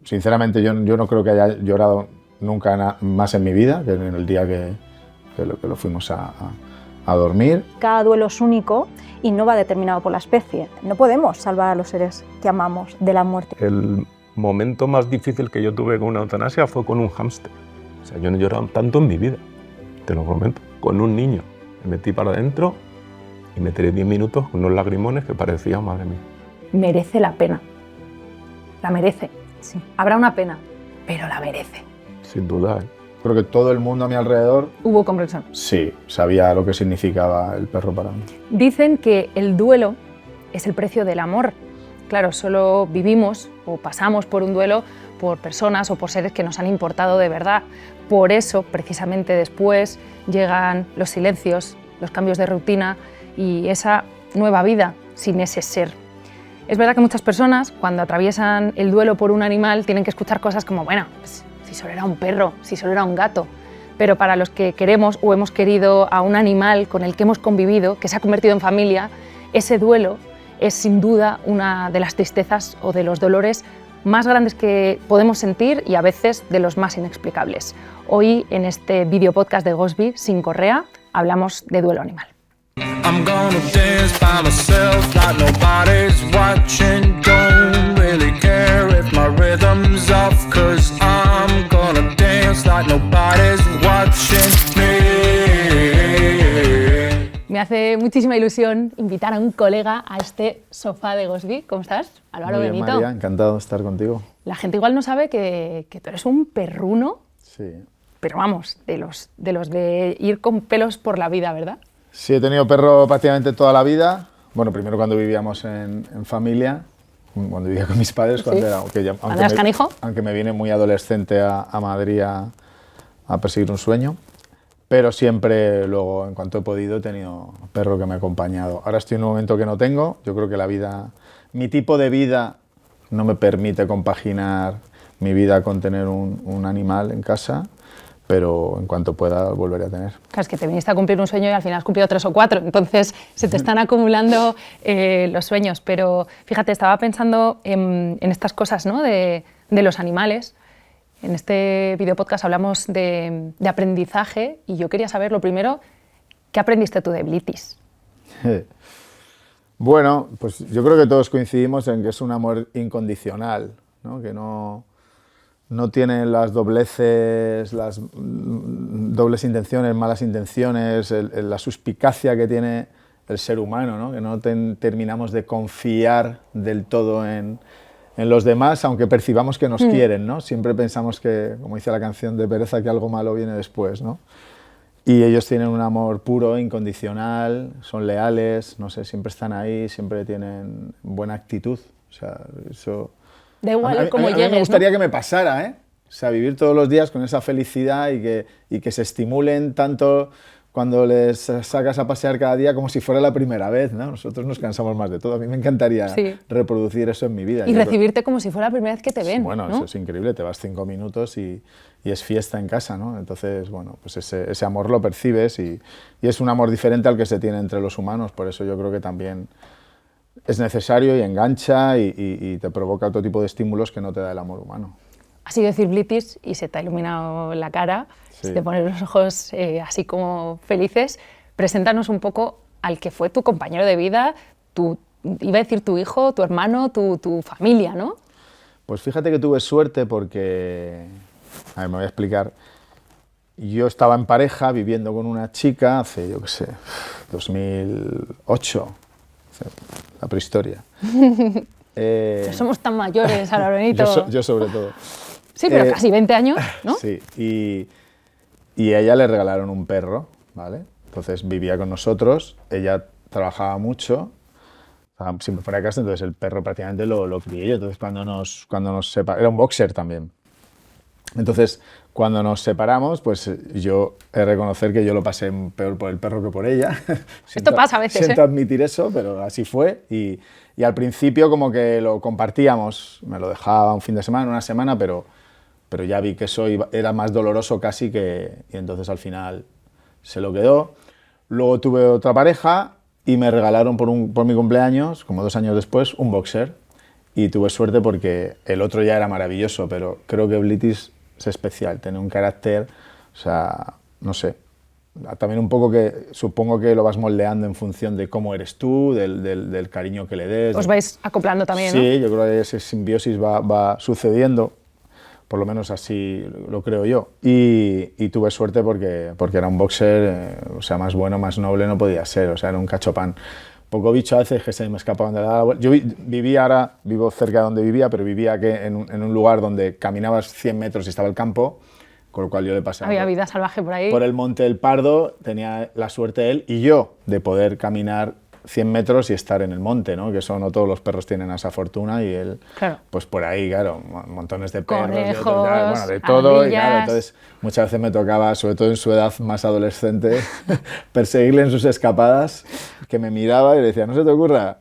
Sinceramente, yo no creo que haya llorado nunca más en mi vida que en el día que lo fuimos a dormir. Cada duelo es único y no va determinado por la especie. No podemos salvar a los seres que amamos de la muerte. El momento más difícil que yo tuve con una eutanasia fue con un hámster. O sea, yo no he llorado tanto en mi vida, te lo prometo. Con un niño me metí para adentro y me tiré 10 minutos con unos lagrimones que parecían, madre mía. Merece la pena. La merece. Sí. Habrá una pena, pero la merece. Sin duda, ¿eh? Creo que todo el mundo a mi alrededor, Hubo comprensión. sí, sabía lo que significaba el perro para mí. Dicen que el duelo es el precio del amor. Claro, solo vivimos o pasamos por un duelo por personas o por seres que nos han importado de verdad. Por eso, precisamente después, llegan los silencios, los cambios de rutina y esa nueva vida sin ese ser. Es verdad que muchas personas, cuando atraviesan el duelo por un animal, tienen que escuchar cosas como, bueno, pues, si solo era un perro, si solo era un gato. Pero para los que queremos o hemos querido a un animal con el que hemos convivido, que se ha convertido en familia, ese duelo es sin duda una de las tristezas o de los dolores más grandes que podemos sentir y a veces de los más inexplicables. Hoy, en este video podcast de Ghostby, Sin Correa, hablamos de duelo animal. I'm gonna dance by myself like nobody's watching. Don't really care if my rhythm's off, 'cause I'm gonna dance like nobody's watching me. Me hace muchísima ilusión invitar a un colega a este sofá de Ghostby. ¿Cómo estás, Álvaro Muy bien, Benito? María, encantado de estar contigo. La gente igual no sabe que tú eres un perruno, Sí. pero vamos, de los de ir con pelos por la vida, ¿verdad? Sí, he tenido perro prácticamente toda la vida. Bueno, primero cuando vivíamos en familia, cuando vivía con mis padres, cuando Sí. era, ¿Cuando eras canijo? aunque me vine muy adolescente a Madrid a perseguir un sueño. Pero siempre, luego, en cuanto he podido, he tenido perro que me ha acompañado. Ahora estoy en un momento que no tengo. Yo creo que la vida, mi tipo de vida no me permite compaginar mi vida con tener un animal en casa, pero en cuanto pueda volveré a tener. Claro, es que te viniste a cumplir un sueño y al final has cumplido 3 o 4, entonces se te están acumulando los sueños. Pero fíjate, estaba pensando en estas cosas, ¿no? de los animales. En este video podcast hablamos de aprendizaje y yo quería saber lo primero, ¿qué aprendiste tú de Blitis? Bueno, pues yo creo que todos coincidimos en que es un amor incondicional, ¿no? Que no tiene las dobleces, las dobles intenciones, malas intenciones, la suspicacia que tiene el ser humano, ¿no? Que no terminamos de confiar del todo en los demás, aunque percibamos que nos quieren, ¿no? Siempre pensamos que, como dice la canción de Pereza, que algo malo viene después, ¿no? Y ellos tienen un amor puro, incondicional, son leales, no sé, siempre están ahí, siempre tienen buena actitud. O sea, eso... Da igual cómo a llegues, mí me gustaría, ¿no? que me pasara, ¿eh? O sea, vivir todos los días con esa felicidad y que se estimulen tanto cuando les sacas a pasear cada día como si fuera la primera vez, ¿no? Nosotros nos cansamos más de todo. A mí me encantaría reproducir eso en mi vida. Y recibirte como si fuera la primera vez que te ven, bueno, ¿no? eso es increíble, te vas 5 minutos y es fiesta en casa, ¿no? Entonces, bueno, pues ese amor lo percibes y es un amor diferente al que se tiene entre los humanos, por eso yo creo que también es necesario y engancha y te provoca otro tipo de estímulos que no te da el amor humano. Has ido a decir Blitis y se te ha iluminado la cara, Sí. se te ponen los ojos así como felices. Preséntanos un poco al que fue tu compañero de vida, iba a decir tu hijo, tu hermano, tu familia, ¿no? Pues fíjate que tuve suerte porque, a ver, me voy a explicar. Yo estaba en pareja viviendo con una chica hace, yo qué sé, 2008, la prehistoria. No somos tan mayores, ahora Benito. Yo sobre todo. Sí, pero casi 20 años, ¿no? Sí, y a ella le regalaron un perro, ¿vale? Entonces vivía con nosotros, ella trabajaba mucho, siempre fuera de casa, entonces el perro prácticamente lo crié yo. Entonces cuando nos separamos, era un boxer también. Entonces cuando nos separamos, pues yo he de reconocer que yo lo pasé peor por el perro que por ella. Esto pasa a veces, Siento admitir eso, pero así fue. Y al principio como que lo compartíamos, me lo dejaba un fin de semana, una semana, pero ya vi que eso era más doloroso casi y entonces al final se lo quedó. Luego tuve otra pareja y me regalaron por mi cumpleaños, como 2 años después, un boxer. y tuve suerte porque el otro ya era maravilloso, pero creo que Blitis es especial, tiene un carácter, o sea, no sé, también un poco que supongo que lo vas moldeando en función de cómo eres tú, del cariño que le des. Os vais acoplando también, ¿no? Sí, yo creo que ese simbiosis va sucediendo, por lo menos así lo creo yo. Y tuve suerte porque era un boxer, o sea, más bueno, más noble no podía ser, o sea, era un cachopán. Poco bicho a veces que se me escapaban de la vuelta. Yo vivo cerca de donde vivía, pero vivía en un lugar donde caminabas 100 metros y estaba el campo, con lo cual yo le pasaba. Había vida salvaje por ahí. Por el Monte del Pardo, tenía la suerte él y yo de poder caminar 100 metros y estar en el monte, ¿no? Que eso no todos los perros tienen esa fortuna y él, claro, pues por ahí, claro, montones de perros, conejos, de todo, y claro, ardillas. entonces muchas veces me tocaba, sobre todo en su edad más adolescente, perseguirle en sus escapadas, que me miraba y le decía, no se te ocurra,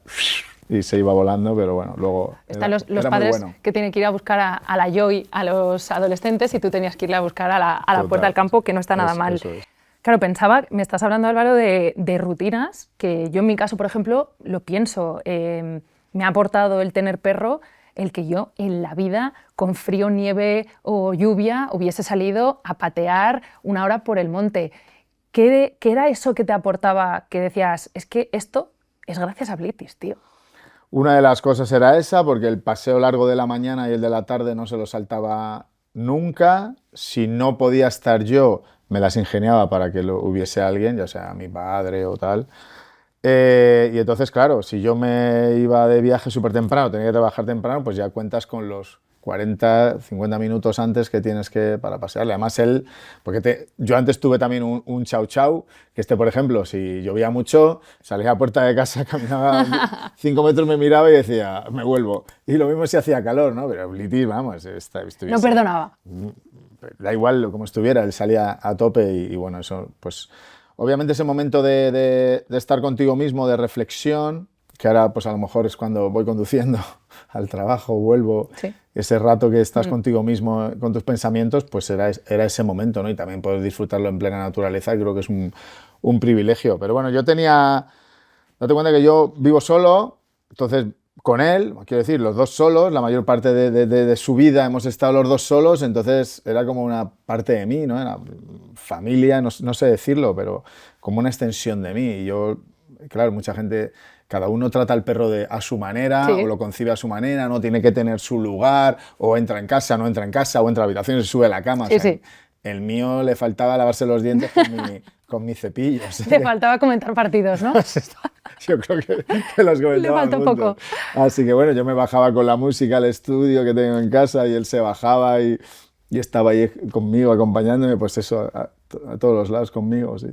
y se iba volando, pero bueno, luego Están los era muy padres bueno. que tienen que ir a buscar a la Joy a los adolescentes y tú tenías que irle a buscar a la Total. puerta del campo, que no está nada mal. Eso es. Claro, pensaba, me estás hablando, Álvaro, de rutinas, que yo en mi caso, por ejemplo, lo pienso. Me ha aportado el tener perro el que yo en la vida, con frío, nieve o lluvia, hubiese salido a patear 1 hora por el monte. ¿Qué era eso que te aportaba, que decías, es que esto es gracias a Blitis, tío? Una de las cosas era esa, porque el paseo largo de la mañana y el de la tarde no se lo saltaba nunca. Si no podía estar yo, me las ingeniaba para que lo hubiese alguien, ya sea mi padre o tal. Y entonces, claro, si yo me iba de viaje súper temprano, tenía que trabajar temprano, pues ya cuentas con los 40, 50 minutos antes que tienes que para pasearle. Además, yo antes tuve también un chau chau, que por ejemplo, si llovía mucho, salía a la puerta de casa, caminaba 5 metros, me miraba y decía, me vuelvo. Y lo mismo si hacía calor, ¿no? Pero Blitis, vamos, No perdonaba. Da igual como estuviera, él salía a tope y bueno, eso, pues obviamente ese momento de estar contigo mismo, de reflexión, que ahora pues a lo mejor es cuando voy conduciendo al trabajo, vuelvo, Sí. ese rato que estás contigo mismo, con tus pensamientos, pues era ese momento, ¿no? Y también poder disfrutarlo en plena naturaleza, creo que es un privilegio. Pero bueno, date cuenta que yo vivo solo, entonces con él, quiero decir, los dos solos, la mayor parte de su vida hemos estado los dos solos, entonces era como una parte de mí, ¿no? Era familia, no sé decirlo, pero como una extensión de mí. Y yo, claro, mucha gente, cada uno trata al perro a su manera, Sí. o lo concibe a su manera, no tiene que tener su lugar, o entra en casa, no entra en casa, o entra a la habitación y se sube a la cama. Sí, O sea, sí. el mío le faltaba lavarse los dientes con mi cepillo. O sea, Te faltaba comentar partidos, ¿no? yo creo que los comentaba Le falta un juntos. poco. Así que bueno, yo me bajaba con la música al estudio que tengo en casa y él se bajaba y estaba ahí conmigo, acompañándome, pues eso, a todos los lados conmigo, sí.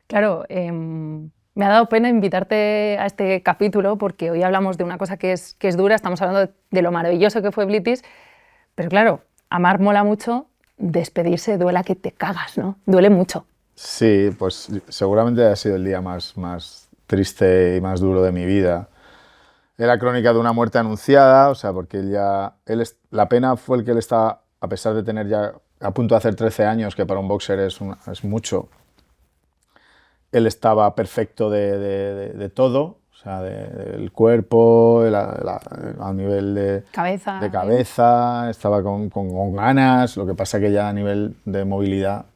Claro, me ha dado pena invitarte a este capítulo porque hoy hablamos de una cosa que es dura, estamos hablando de lo maravilloso que fue Blitis, pero claro, amar mola mucho, despedirse duela que te cagas, ¿no? Duele mucho. Sí, pues seguramente ha sido el día más triste y más duro de mi vida. Era crónica de una muerte anunciada, o sea, porque la pena fue el que él estaba, a pesar de tener ya a punto de hacer 13 años, que para un boxer es mucho, él estaba perfecto de todo, o sea, del cuerpo, a nivel de cabeza, estaba con ganas, lo que pasa que ya a nivel de movilidad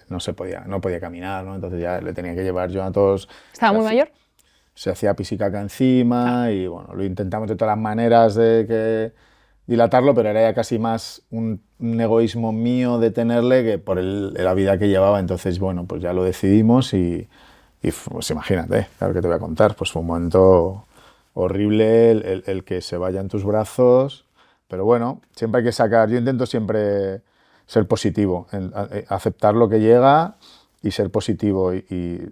no podía caminar, ¿no? Entonces ya le tenía que llevar yo a todos. ¿Estaba muy mayor? Se hacía pisicaca encima y bueno, lo intentamos de todas las maneras de dilatarlo, pero era ya casi más un egoísmo mío de tenerle que por la vida que llevaba. Entonces, bueno, pues ya lo decidimos y pues imagínate, claro que te voy a contar, pues fue un momento horrible el que se vaya en tus brazos, pero bueno, siempre hay que yo intento siempre ser positivo, aceptar lo que llega y ser positivo y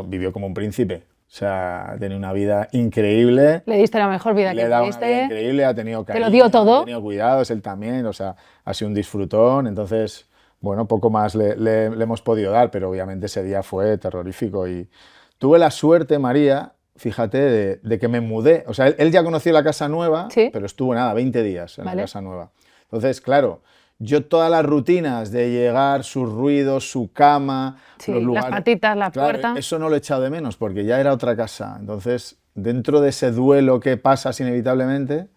vivió como un príncipe. O sea, ha tenido una vida increíble. Le diste la mejor vida que Le da una pudiste. vida increíble, ha tenido cariño, Te lo dio todo. ha tenido cuidados, él también, o sea, ha sido un disfrutón, entonces, bueno, poco más le hemos podido dar, pero obviamente ese día fue terrorífico y tuve la suerte, María, fíjate, de que me mudé, o sea, él ya conoció la casa nueva, ¿Sí? pero estuvo 20 días en Vale. la casa nueva. Entonces, claro, yo todas las rutinas de llegar, sus ruidos, su cama, Sí, los lugares, las patitas, la claro, puerta. eso no lo he echado de menos porque ya era otra casa. Entonces, dentro de ese duelo que pasas inevitablemente,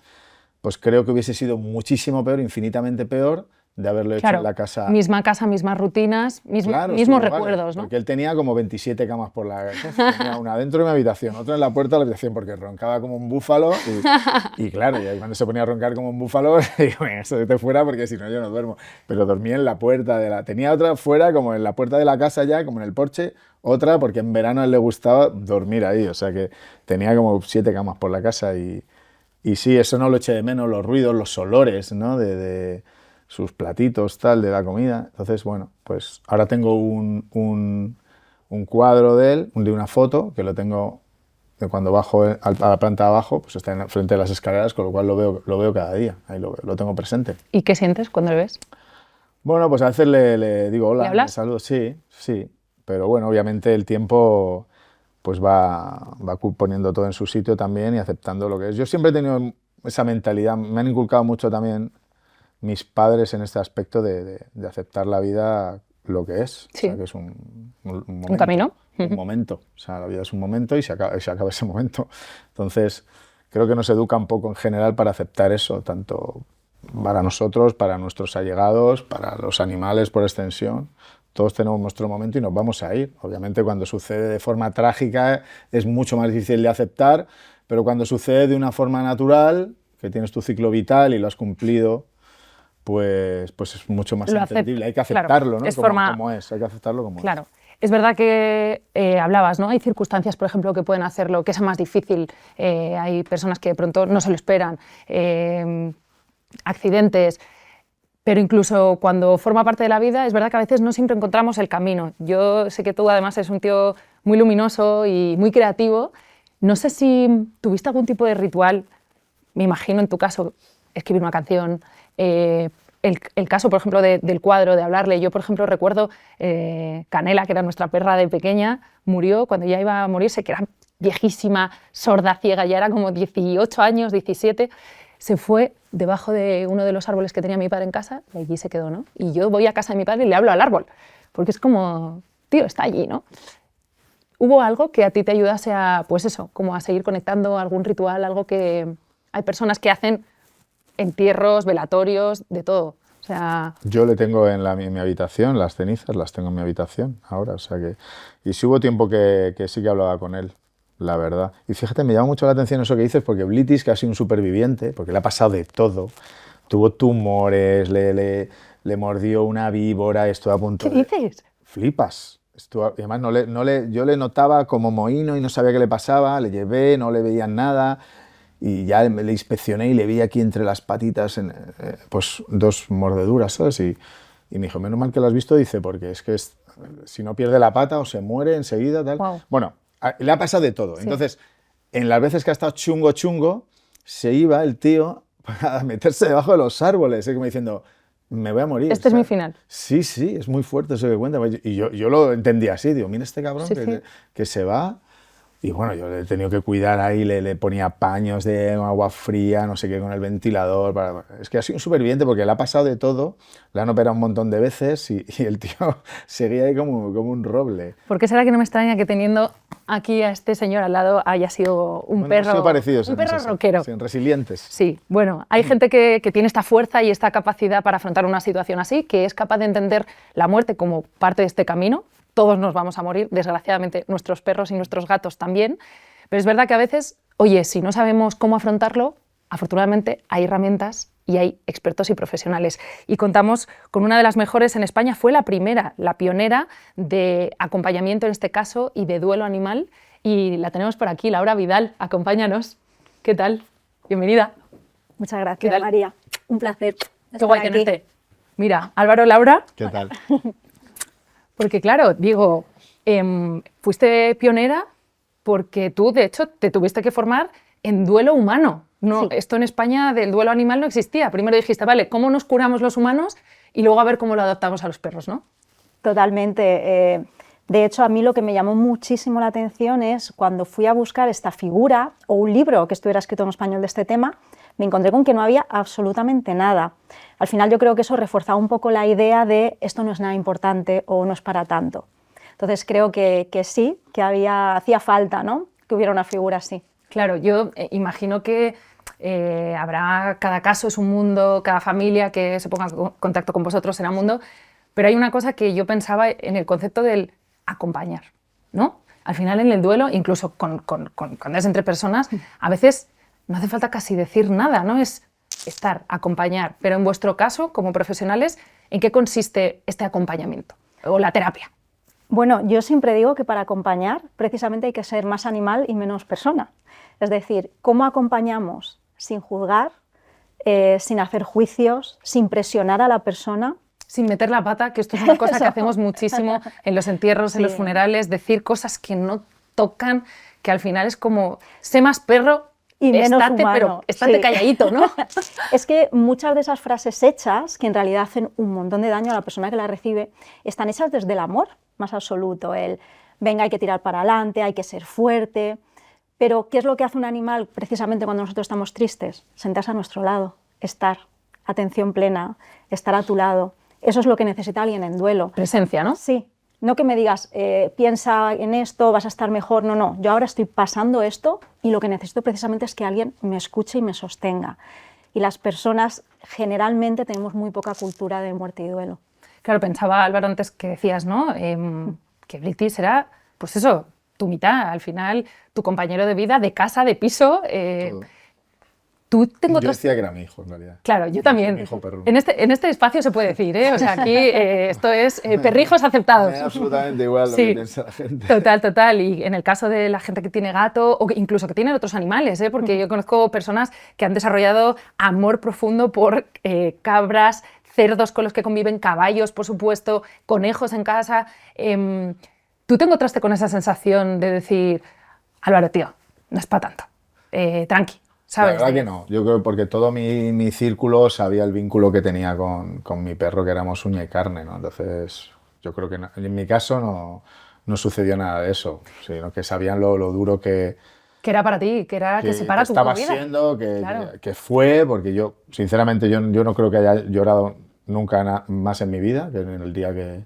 pues creo que hubiese sido muchísimo peor, infinitamente peor, de haberlo hecho en la casa. Misma casa, mismas rutinas, Claro, mismos igual, recuerdos, ¿no? Porque él tenía como 27 camas por la casa. Tenía una dentro de mi habitación, otra en la puerta de la habitación, porque roncaba como un búfalo. Y claro, y ahí cuando se ponía a roncar como un búfalo, digo, venga, eso vete fuera porque si no yo no duermo. Pero dormía en la puerta de la... Tenía otra fuera, como en la puerta de la casa ya, como en el porche, otra porque en verano a él le gustaba dormir ahí. O sea que tenía como 7 camas por la casa y sí, eso no lo eché de menos, los ruidos, los olores, ¿no? de sus platitos, tal, de la comida. Entonces, bueno, pues ahora tengo un cuadro de él, de una foto, que lo tengo de cuando bajo a la planta de abajo, pues está frente de las escaleras, con lo cual lo veo cada día, ahí lo tengo presente. ¿Y qué sientes cuando lo ves? Bueno, pues a veces le digo hola, ¿Le hablas? le saludo, sí, pero bueno, obviamente el tiempo pues va poniendo todo en su sitio también y aceptando lo que es. Yo siempre he tenido esa mentalidad, me han inculcado mucho también mis padres en este aspecto de aceptar la vida lo que es. Sí. O sea, que es un momento, ¿Un camino? Un momento. O sea, la vida es un momento y se acaba ese momento. Entonces, creo que nos educa un poco en general para aceptar eso, tanto para nosotros, para nuestros allegados, para los animales por extensión. Todos tenemos nuestro momento y nos vamos a ir. Obviamente, cuando sucede de forma trágica es mucho más difícil de aceptar, pero cuando sucede de una forma natural, que tienes tu ciclo vital y lo has cumplido, pues es mucho más entendible. Hay que aceptarlo, claro, ¿no? es como es, hay que aceptarlo como Claro. es. Es verdad que hablabas, ¿no? Hay circunstancias, por ejemplo, que pueden hacerlo, que es más difícil. Hay personas que de pronto no se lo esperan, accidentes, pero incluso cuando forma parte de la vida, es verdad que a veces no siempre encontramos el camino. Yo sé que tú además eres un tío muy luminoso y muy creativo. No sé si tuviste algún tipo de ritual, me imagino en tu caso, escribir una canción, el caso, por ejemplo, del cuadro, de hablarle. Yo, por ejemplo, recuerdo Canela, que era nuestra perra de pequeña, murió cuando ya iba a morirse, que era viejísima, sorda, ciega, ya era como 18 años, 17, se fue debajo de uno de los árboles que tenía mi padre en casa y allí se quedó, ¿no? Y yo voy a casa de mi padre y le hablo al árbol, porque es como, tío, está allí, ¿no? ¿Hubo algo que a ti te ayudase a, pues eso, como a seguir conectando, algún ritual, algo que hay personas que hacen entierros, velatorios, de todo? O sea... Yo le tengo en mi habitación, las cenizas las tengo en mi habitación ahora, o sea que... Y sí hubo tiempo que sí que hablaba con él, la verdad. Y fíjate, me llama mucho la atención eso que dices, porque Blitis, que ha sido un superviviente, porque le ha pasado de todo, tuvo tumores, le mordió una víbora, estuvo a punto ¿Qué dices? Flipas. Y además yo le notaba como mohíno y no sabía qué le pasaba, le llevé, no le veía nada... Y ya le inspeccioné y le vi aquí entre las patitas pues 2 mordeduras, ¿sabes? Y me dijo, menos mal que lo has visto, dice, porque es que si no pierde la pata o se muere enseguida, tal. Wow. Bueno, le ha pasado de todo. Sí. Entonces, en las veces que ha estado chungo, se iba el tío a meterse debajo de los árboles, como diciendo, me voy a morir. Este es mi final. Sí, es muy fuerte eso que cuenta. Y yo lo entendí así, digo, mira este cabrón Sí, que se va. Y bueno, yo le he tenido que cuidar ahí, le ponía paños de agua fría, no sé qué, con el ventilador. Es que ha sido un superviviente porque le ha pasado de todo, le han operado un montón de veces y el tío seguía ahí como un roble. ¿Por qué será que no me extraña que teniendo aquí a este señor al lado haya sido un perro, han sido parecidos un perro rockero? Sí, resilientes. Sí, bueno, hay gente que tiene esta fuerza y esta capacidad para afrontar una situación así, que es capaz de entender la muerte como parte de este camino. Todos nos vamos a morir, desgraciadamente nuestros perros y nuestros gatos también, pero es verdad que a veces, oye, si no sabemos cómo afrontarlo, afortunadamente hay herramientas y hay expertos y profesionales. Y contamos con una de las mejores en España, fue la primera, la pionera de acompañamiento en este caso y de duelo animal, y la tenemos por aquí, Laura Vidal, acompáñanos. ¿Qué tal? Bienvenida. Muchas ¿Qué gracias, tal? María. Un placer. Qué guay estar aquí. tenerte. Mira, Álvaro, Laura. ¿Qué tal? Porque claro, digo, fuiste pionera porque tú, de hecho, te tuviste que formar en duelo humano. No, Sí. Esto en España del duelo animal no existía. Primero dijiste, vale, ¿cómo nos curamos los humanos? Y luego a ver cómo lo adaptamos a los perros, ¿no? Totalmente. De hecho, a mí lo que me llamó muchísimo la atención es cuando fui a buscar esta figura o un libro que estuviera escrito en español de este tema, me encontré con que no había absolutamente nada. Al final yo creo que eso reforzaba un poco la idea de esto no es nada importante o no es para tanto. Entonces creo que sí, que hacía falta, ¿no?, que hubiera una figura así. Claro, yo imagino que habrá, cada caso es un mundo, cada familia que se ponga en contacto con vosotros será un mundo, pero hay una cosa que yo pensaba en el concepto del acompañar, ¿no? Al final en el duelo, incluso cuando es entre personas, a veces no hace falta casi decir nada, ¿no? Es estar, acompañar. Pero en vuestro caso, como profesionales, ¿en qué consiste este acompañamiento o la terapia? Bueno, yo siempre digo que para acompañar precisamente hay que ser más animal y menos persona. Es decir, ¿cómo acompañamos sin juzgar, sin hacer juicios, sin presionar a la persona? Sin meter la pata, que esto es una cosa que hacemos muchísimo en los entierros, Sí. en los funerales, decir cosas que no tocan, que al final es como, sé más perro Y menos estate, humano. pero estate Sí. calladito, ¿no? Es que muchas de esas frases hechas, que en realidad hacen un montón de daño a la persona que las recibe, están hechas desde el amor más absoluto. El, venga, hay que tirar para adelante, hay que ser fuerte. Pero, ¿qué es lo que hace un animal precisamente cuando nosotros estamos tristes? Sentarse a nuestro lado, estar, atención plena, estar a tu lado. Eso es lo que necesita alguien en duelo. Presencia, ¿no? Sí, no que me digas, piensa en esto, vas a estar mejor. No, no, yo ahora estoy pasando esto y lo que necesito precisamente es que alguien me escuche y me sostenga. Y las personas generalmente tenemos muy poca cultura de muerte y duelo. Claro, pensaba Álvaro antes que decías, ¿no? Que Bliti será, pues eso, tu mitad, al final, tu compañero de vida, de casa, de piso. Todo. Tú tengo Yo otros... decía que era mi hijo, en realidad. Claro, yo también. Mi hijo perruno. En este espacio se puede decir, ¿eh? O sea, aquí esto es perrijos Me aceptados. da absolutamente igual lo Sí. que piensa la gente. Total, total. Y en el caso de la gente que tiene gato o incluso que tiene otros animales, ¿eh? Porque yo conozco personas que han desarrollado amor profundo por cabras, cerdos con los que conviven, caballos, por supuesto, conejos en casa. ¿Tú te encontraste con esa sensación de decir, Álvaro, tío, no es para tanto, tranqui, ¿sabes? La verdad que no. Yo creo porque todo mi círculo sabía el vínculo que tenía con mi perro, que éramos uña y carne, ¿no? Entonces, yo creo que en mi caso no sucedió nada de eso, sino que sabían lo duro que Que era para ti, que era que separa tu estaba vida. siendo, Claro. que fue, porque yo, sinceramente, yo no creo que haya llorado nunca más en mi vida, que en el día que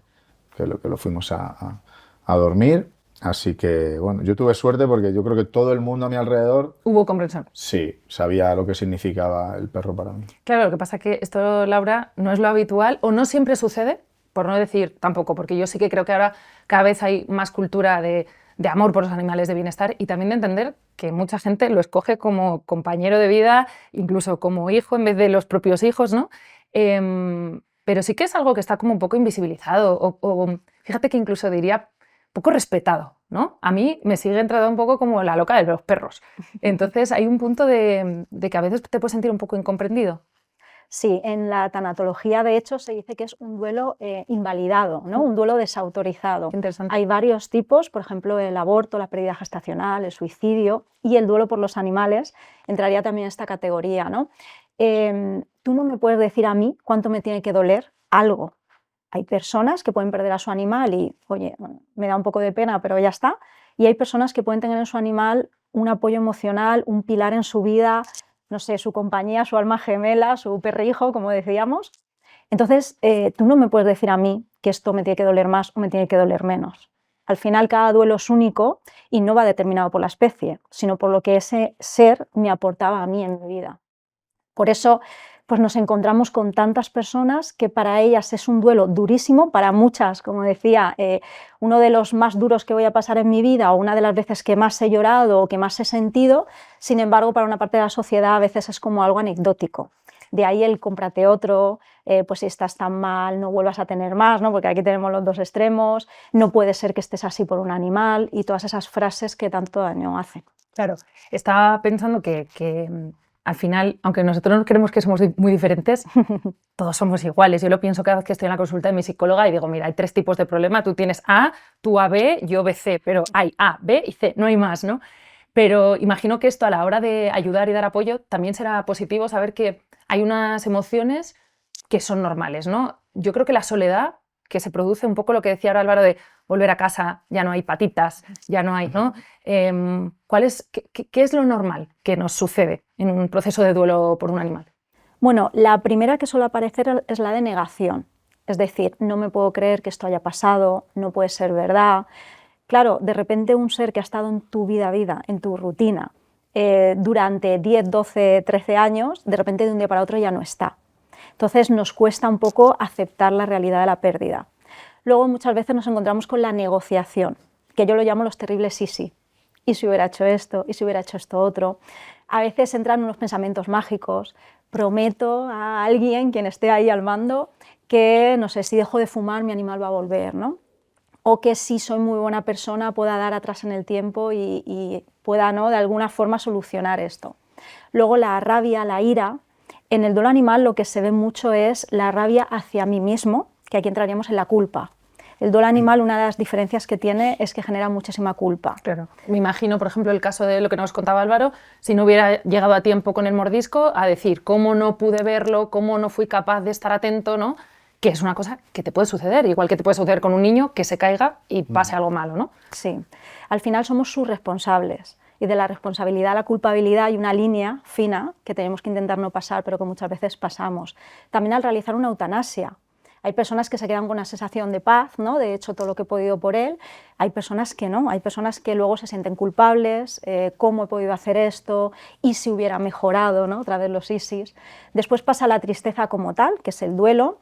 lo fuimos a dormir. Así que, bueno, yo tuve suerte porque yo creo que todo el mundo a mi alrededor, Hubo comprensión. sí, sabía lo que significaba el perro para mí. Claro, lo que pasa es que esto, Laura, no es lo habitual o no siempre sucede, por no decir tampoco, porque yo sí que creo que ahora cada vez hay más cultura de amor por los animales, de bienestar y también de entender que mucha gente lo escoge como compañero de vida, incluso como hijo en vez de los propios hijos, ¿no? Pero sí que es algo que está como un poco invisibilizado o fíjate que incluso diría poco respetado, ¿no? A mí me sigue entrando un poco como la loca de los perros. Entonces hay un punto de que a veces te puedes sentir un poco incomprendido. Sí, en la tanatología, de hecho, se dice que es un duelo invalidado, ¿no? Un duelo desautorizado. Qué interesante. Hay varios tipos, por ejemplo, el aborto, la pérdida gestacional, el suicidio y el duelo por los animales entraría también en esta categoría, ¿no? Tú no me puedes decir a mí cuánto me tiene que doler algo. Hay personas que pueden perder a su animal y, oye, bueno, me da un poco de pena, pero ya está. Y hay personas que pueden tener en su animal un apoyo emocional, un pilar en su vida, no sé, su compañía, su alma gemela, su perrijo, como decíamos. Entonces, tú no me puedes decir a mí que esto me tiene que doler más o me tiene que doler menos. Al final, cada duelo es único y no va determinado por la especie, sino por lo que ese ser me aportaba a mí en mi vida. Por eso, pues nos encontramos con tantas personas que para ellas es un duelo durísimo, para muchas, como decía, uno de los más duros que voy a pasar en mi vida o una de las veces que más he llorado o que más he sentido. Sin embargo, para una parte de la sociedad a veces es como algo anecdótico. De ahí el cómprate otro, pues si estás tan mal no vuelvas a tener más, ¿no? Porque aquí tenemos los dos extremos, no puede ser que estés así por un animal y todas esas frases que tanto daño hacen. Claro, estaba pensando que al final, aunque nosotros nos creemos que somos muy diferentes, todos somos iguales. Yo lo pienso cada vez que estoy en la consulta de mi psicóloga y digo, mira, hay 3 tipos de problema, tú tienes A, tú AB, yo BC, pero hay A, B y C, no hay más, ¿no? Pero imagino que esto a la hora de ayudar y dar apoyo también será positivo saber que hay unas emociones que son normales, ¿no? Yo creo que la soledad, que se produce un poco lo que decía ahora Álvaro de volver a casa, ya no hay patitas, ya no hay, ¿no? ¿Qué es lo normal que nos sucede en un proceso de duelo por un animal? Bueno, la primera que suele aparecer es la de negación. Es decir, no me puedo creer que esto haya pasado, no puede ser verdad. Claro, de repente un ser que ha estado en tu vida, en tu rutina, durante 10, 12, 13 años, de repente de un día para otro ya no está. Entonces nos cuesta un poco aceptar la realidad de la pérdida. Luego muchas veces nos encontramos con la negociación, que yo lo llamo los terribles sí. ¿Y si hubiera hecho esto? ¿Y si hubiera hecho esto otro? A veces entran unos pensamientos mágicos. Prometo a alguien, quien esté ahí al mando, que, no sé, si dejo de fumar mi animal va a volver, ¿no? O que si soy muy buena persona pueda dar atrás en el tiempo y pueda, ¿no?, de alguna forma solucionar esto. Luego la rabia, la ira. En el duelo animal lo que se ve mucho es la rabia hacia mí mismo, que aquí entraríamos en la culpa. El duelo animal, una de las diferencias que tiene es que genera muchísima culpa. Claro. Me imagino, por ejemplo, el caso de lo que nos contaba Álvaro, si no hubiera llegado a tiempo con el mordisco, a decir cómo no pude verlo, cómo no fui capaz de estar atento, ¿no? Que es una cosa que te puede suceder, igual que te puede suceder con un niño que se caiga y pase algo malo, ¿no? Sí. Al final somos sus responsables. Y de la responsabilidad a la culpabilidad hay una línea fina que tenemos que intentar no pasar, pero que muchas veces pasamos. También al realizar una eutanasia. Hay personas que se quedan con una sensación de paz, ¿no?, de hecho todo lo que he podido por él. Hay personas que no, hay personas que luego se sienten culpables, cómo he podido hacer esto, y si hubiera mejorado, ¿no?, otra vez los ISIS. Después pasa la tristeza como tal, que es el duelo.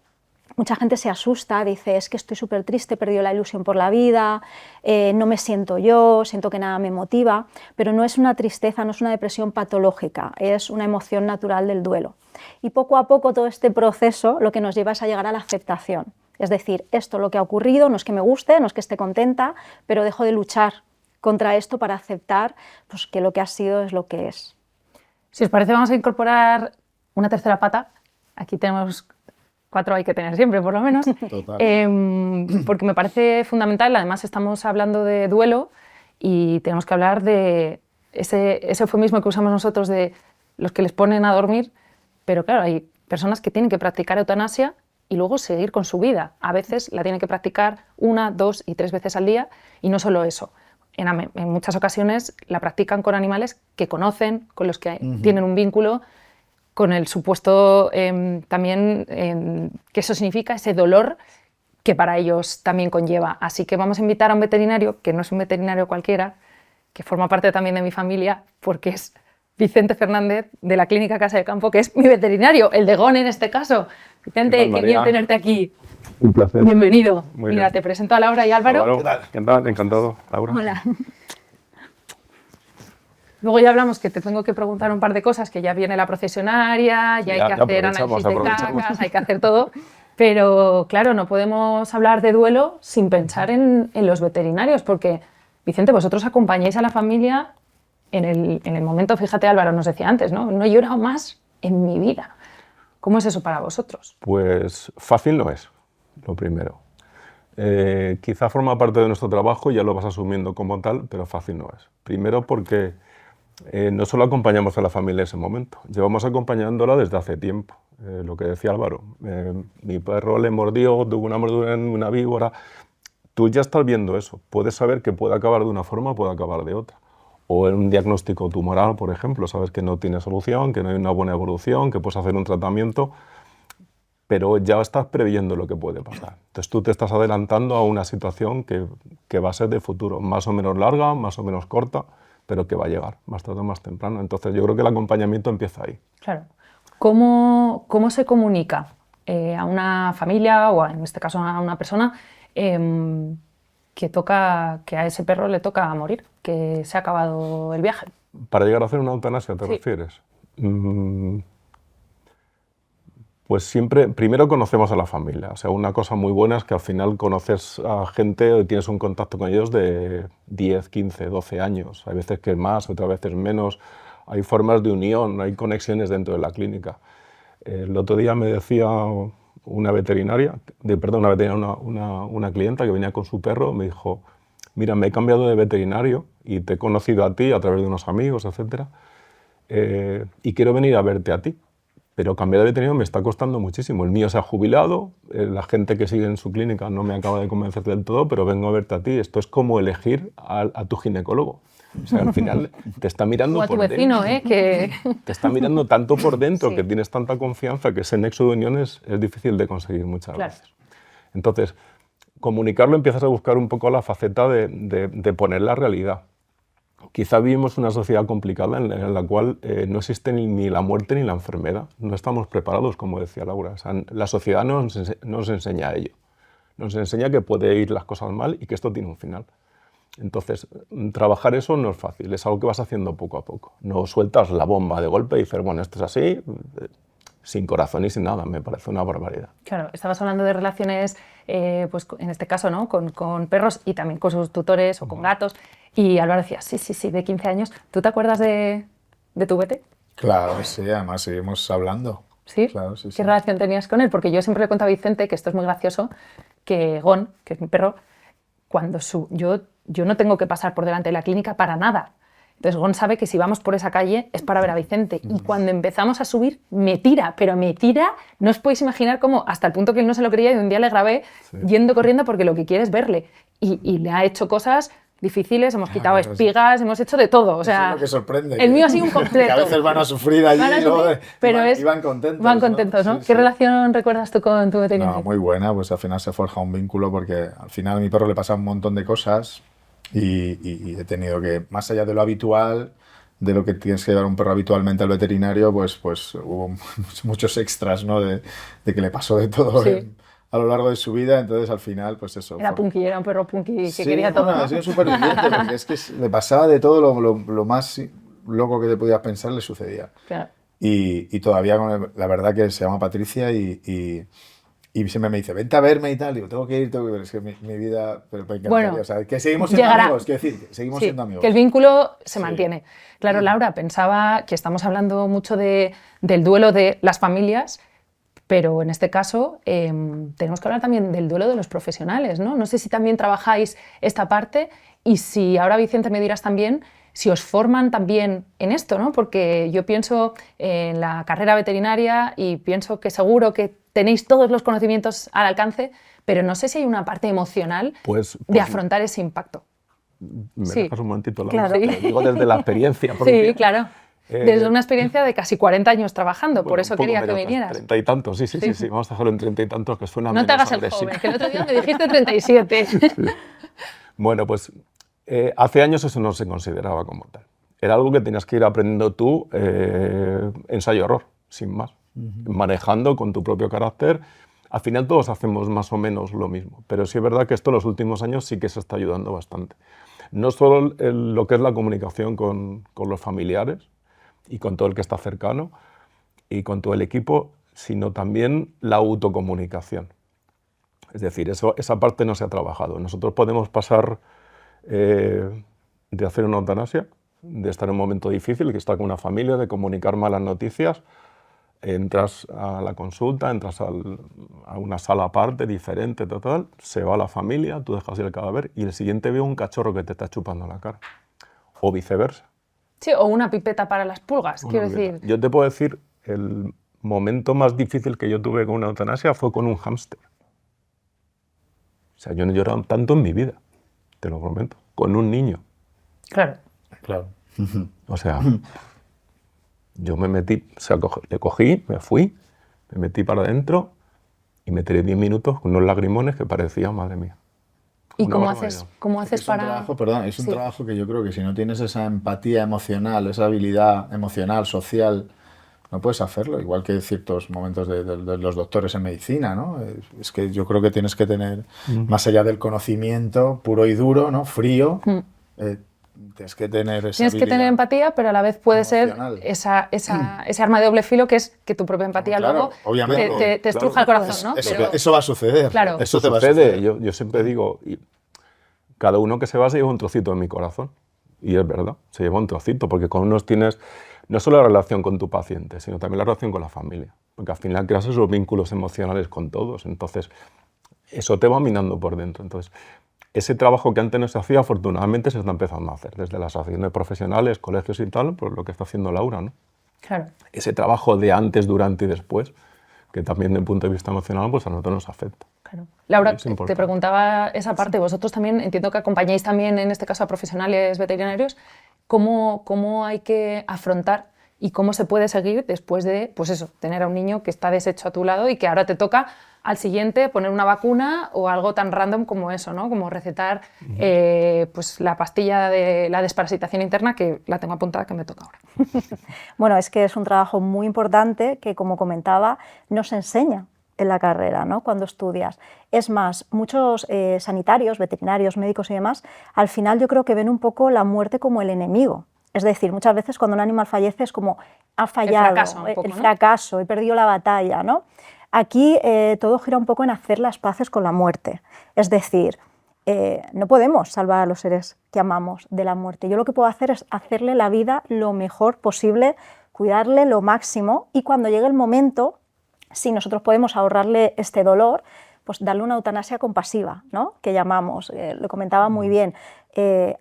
Mucha gente se asusta, dice, es que estoy súper triste, he perdido la ilusión por la vida, no me siento yo, siento que nada me motiva, pero no es una tristeza, no es una depresión patológica, es una emoción natural del duelo. Y poco a poco todo este proceso lo que nos lleva es a llegar a la aceptación. Es decir, esto lo que ha ocurrido, no es que me guste, no es que esté contenta, pero dejo de luchar contra esto para aceptar, pues, que lo que ha sido es lo que es. Si os parece, vamos a incorporar una tercera pata. Aquí tenemos 4, hay que tener siempre, por lo menos. Total. Porque me parece fundamental. Además, estamos hablando de duelo y tenemos que hablar de ese eufemismo que usamos nosotros de los que les ponen a dormir. Pero claro, hay personas que tienen que practicar eutanasia y luego seguir con su vida. A veces la tienen que practicar 1, 2 y 3 veces al día, y no solo eso. En muchas ocasiones la practican con animales que conocen, con los que tienen un vínculo, con el supuesto también que eso significa ese dolor que para ellos también conlleva. Así que vamos a invitar a un veterinario, que no es un veterinario cualquiera, que forma parte también de mi familia, porque es Vicente Fernández, de la Clínica Casa de Campo, que es mi veterinario, el de Gone en este caso. Vicente, qué bien tenerte aquí. Un placer. Bienvenido. Muy Mira, bien. te presento a Laura y Álvaro. Encantado, Laura. Hola. Luego ya hablamos que te tengo que preguntar un par de cosas, que ya viene la procesionaria, ya hay que hacer análisis de cacas, hay que hacer todo. Pero claro, no podemos hablar de duelo sin pensar en los veterinarios, porque, Vicente, vosotros acompañáis a la familia en el momento, fíjate, Álvaro nos decía antes, ¿no? No he llorado más en mi vida. ¿Cómo es eso para vosotros? Pues fácil no es, lo primero. Quizá forma parte de nuestro trabajo, ya lo vas asumiendo como tal, pero fácil no es. Primero porque no solo acompañamos a la familia en ese momento, llevamos acompañándola desde hace tiempo. Lo que decía Álvaro, mi perro le mordió, tuvo una mordedura en una víbora. Tú ya estás viendo eso, puedes saber que puede acabar de una forma o puede acabar de otra. O en un diagnóstico tumoral, por ejemplo, sabes que no tiene solución, que no hay una buena evolución, que puedes hacer un tratamiento, pero ya estás previendo lo que puede pasar. Entonces tú te estás adelantando a una situación que va a ser de futuro, más o menos larga, más o menos corta, pero que va a llegar más tarde o más temprano. Entonces yo creo que el acompañamiento empieza ahí. Claro. ¿Cómo se comunica a una familia o en este caso a una persona que a ese perro le toca morir, que se ha acabado el viaje? Para llegar a hacer una eutanasia, ¿te refieres? Pues siempre, primero conocemos a la familia. O sea, una cosa muy buena es que al final conoces a gente, tienes un contacto con ellos de 10, 15, 12 años. Hay veces que más, otras veces menos. Hay formas de unión, hay conexiones dentro de la clínica. El otro día me decía una clienta que venía con su perro, me dijo, mira, me he cambiado de veterinario y te he conocido a ti a través de unos amigos, etc. Y quiero venir a verte a ti, pero cambiar de veterinario me está costando muchísimo. El mío se ha jubilado, la gente que sigue en su clínica no me acaba de convencer del todo, pero vengo a verte a ti. Esto es como elegir a tu ginecólogo. O sea, al final te está mirando por dentro. O a tu vecino, que te está mirando tanto por dentro, sí, que tienes tanta confianza, que ese nexo de unión es difícil de conseguir muchas veces. Entonces, comunicarlo, empiezas a buscar un poco la faceta de poner la realidad. Quizá vivimos una sociedad complicada en la cual no existe ni la muerte ni la enfermedad. No estamos preparados, como decía Laura. O sea, la sociedad no nos enseña ello. Nos enseña que puede ir las cosas mal y que esto tiene un final. Entonces, trabajar eso no es fácil, es algo que vas haciendo poco a poco. No sueltas la bomba de golpe y dices, bueno, esto es así, sin corazón y sin nada, me parece una barbaridad. Claro, estabas hablando de relaciones, pues en este caso, ¿no? Con perros y también con sus tutores o con gatos. Y Álvaro decía, sí, de 15 años. ¿Tú te acuerdas de tu Bete? Claro, sí, además seguimos hablando. ¿Sí? Claro, sí, ¿Qué sí. relación tenías con él? Porque yo siempre le cuento a Vicente, que esto es muy gracioso, que Gon, que es mi perro, cuando yo no tengo que pasar por delante de la clínica para nada. Entonces Gon sabe que si vamos por esa calle es para ver a Vicente. Y cuando empezamos a subir, me tira, no os podéis imaginar cómo, hasta el punto que él no se lo creía, y un día le grabé yendo corriendo porque lo que quiere es verle. Y le ha hecho cosas difíciles, hemos quitado espigas, hemos hecho de todo. O sea, eso es lo que sorprende. El mío ha sido un completo. Que a veces van a sufrir allí y luego pero iban contentos. Van contentos, ¿no? Sí, ¿Qué sí. relación recuerdas tú con tu veterinario? No, muy buena, pues al final se forja un vínculo porque al final a mi perro le pasan un montón de cosas y he tenido que, más allá de lo habitual, de lo que tienes que llevar un perro habitualmente al veterinario, pues hubo muchos extras, ¿no? De que le pasó de todo Sí. a lo largo de su vida, entonces al final, pues eso. Era punky, era un perro punky que Sí, quería todo. bueno, ¿no? ha sido súper viviente, porque es que le pasaba de todo lo más loco que te podías pensar, le sucedía. Claro. Y todavía, la verdad que se llama Patricia y siempre me dice, vente a verme y tal. Digo, tengo que ir, pero es que mi vida, pero me encantaría. Bueno, o sea, que seguimos siendo llegará. amigos, quiero decir, que seguimos Sí, siendo amigos. que el vínculo se Sí. mantiene. Claro, Laura, pensaba que estamos hablando mucho del duelo de las familias, pero en este caso tenemos que hablar también del duelo de los profesionales, ¿no? No sé si también trabajáis esta parte y si ahora, Vicente, me dirás también si os forman también en esto, ¿no? Porque yo pienso en la carrera veterinaria y pienso que seguro que tenéis todos los conocimientos al alcance, pero no sé si hay una parte emocional de afrontar ese impacto. ¿Me Sí. dejas un momentito, Laura? Claro. Te lo digo desde la experiencia propia. Sí, claro. Desde una experiencia de casi 40 años trabajando, por Bueno, eso un poco quería que menos, vinieras. 30 y tantos, sí. Vamos a dejarlo en 30 y tantos, que suena No te menos hagas el agresivo. joven, que el otro día me dijiste 37. Bueno, pues hace años eso no se consideraba como tal. Era algo que tenías que ir aprendiendo tú, ensayo-error, sin más. Manejando con tu propio carácter. Al final todos hacemos más o menos lo mismo, pero sí es verdad que esto en los últimos años sí que se está ayudando bastante. No solo lo que es la comunicación con los familiares y con todo el que está cercano y con todo el equipo, sino también la autocomunicación. Es decir, esa parte no se ha trabajado. Nosotros podemos pasar de hacer una eutanasia, de estar en un momento difícil, que estar con una familia, de comunicar malas noticias, entras a la consulta, entras a una sala aparte, diferente, total, se va la familia, tú dejas el cadáver y el siguiente ve un cachorro que te está chupando la cara. O viceversa. Sí, o una pipeta para las pulgas, quiero decir. Yo te puedo decir, el momento más difícil que yo tuve con una eutanasia fue con un hámster. O sea, yo no he llorado tanto en mi vida, te lo prometo, con un niño. Claro. Claro. O sea, yo me metí, o sea, le cogí, me fui, me metí para adentro y me tiré 10 minutos con unos lagrimones que parecían, madre mía. ¿Y Una cómo barbaridad. haces Es un para...? trabajo, perdón, es un Sí. trabajo que yo creo que si no tienes esa empatía emocional, esa habilidad emocional, social, no puedes hacerlo, igual que ciertos momentos de los doctores en medicina, ¿no? Es que yo creo que tienes que tener, más allá del conocimiento puro y duro, ¿no? Frío, tienes que tener esa Tienes que tener habilidad. empatía, pero a la vez puede emocional. ser ese arma de doble filo que es que tu propia empatía Claro, luego obviamente. te estruja el corazón, ¿no? Eso, Pero- eso va a suceder. Claro. Eso te va a Sucede, suceder. yo siempre digo, cada uno que se va se lleva un trocito de mi corazón. Y es verdad, se lleva un trocito, porque con unos tienes no solo la relación con tu paciente, sino también la relación con la familia. Porque al final creas esos vínculos emocionales con todos, entonces eso te va minando por dentro. Entonces, ese trabajo que antes no se hacía, afortunadamente se está empezando a hacer, desde las asociaciones profesionales, colegios y tal, pues lo que está haciendo Laura, ¿no? Claro. Ese trabajo de antes, durante y después, que también desde el punto de vista emocional, pues a nosotros nos afecta. Claro. Laura, Es te importante. preguntaba esa parte. Vosotros también entiendo que acompañáis también, en este caso, a profesionales veterinarios. ¿Cómo hay que afrontar y cómo se puede seguir después de, pues eso, tener a un niño que está deshecho a tu lado y que ahora te toca al siguiente poner una vacuna o algo tan random como eso, ¿no? Como recetar pues la pastilla de la desparasitación interna, que la tengo apuntada, que me toca ahora. Bueno, es que es un trabajo muy importante que, como comentaba, nos enseña en la carrera, ¿no? Cuando estudias. Es más, muchos sanitarios, veterinarios, médicos y demás, al final yo creo que ven un poco la muerte como el enemigo. Es decir, muchas veces cuando un animal fallece es como ha fallado, el fracaso, he perdido la batalla, ¿no? Aquí todo gira un poco en hacer las paces con la muerte. Es decir, no podemos salvar a los seres que amamos de la muerte. Yo lo que puedo hacer es hacerle la vida lo mejor posible, cuidarle lo máximo y cuando llegue el momento, si nosotros podemos ahorrarle este dolor, pues darle una eutanasia compasiva, ¿no? Que llamamos, lo comentaba muy bien.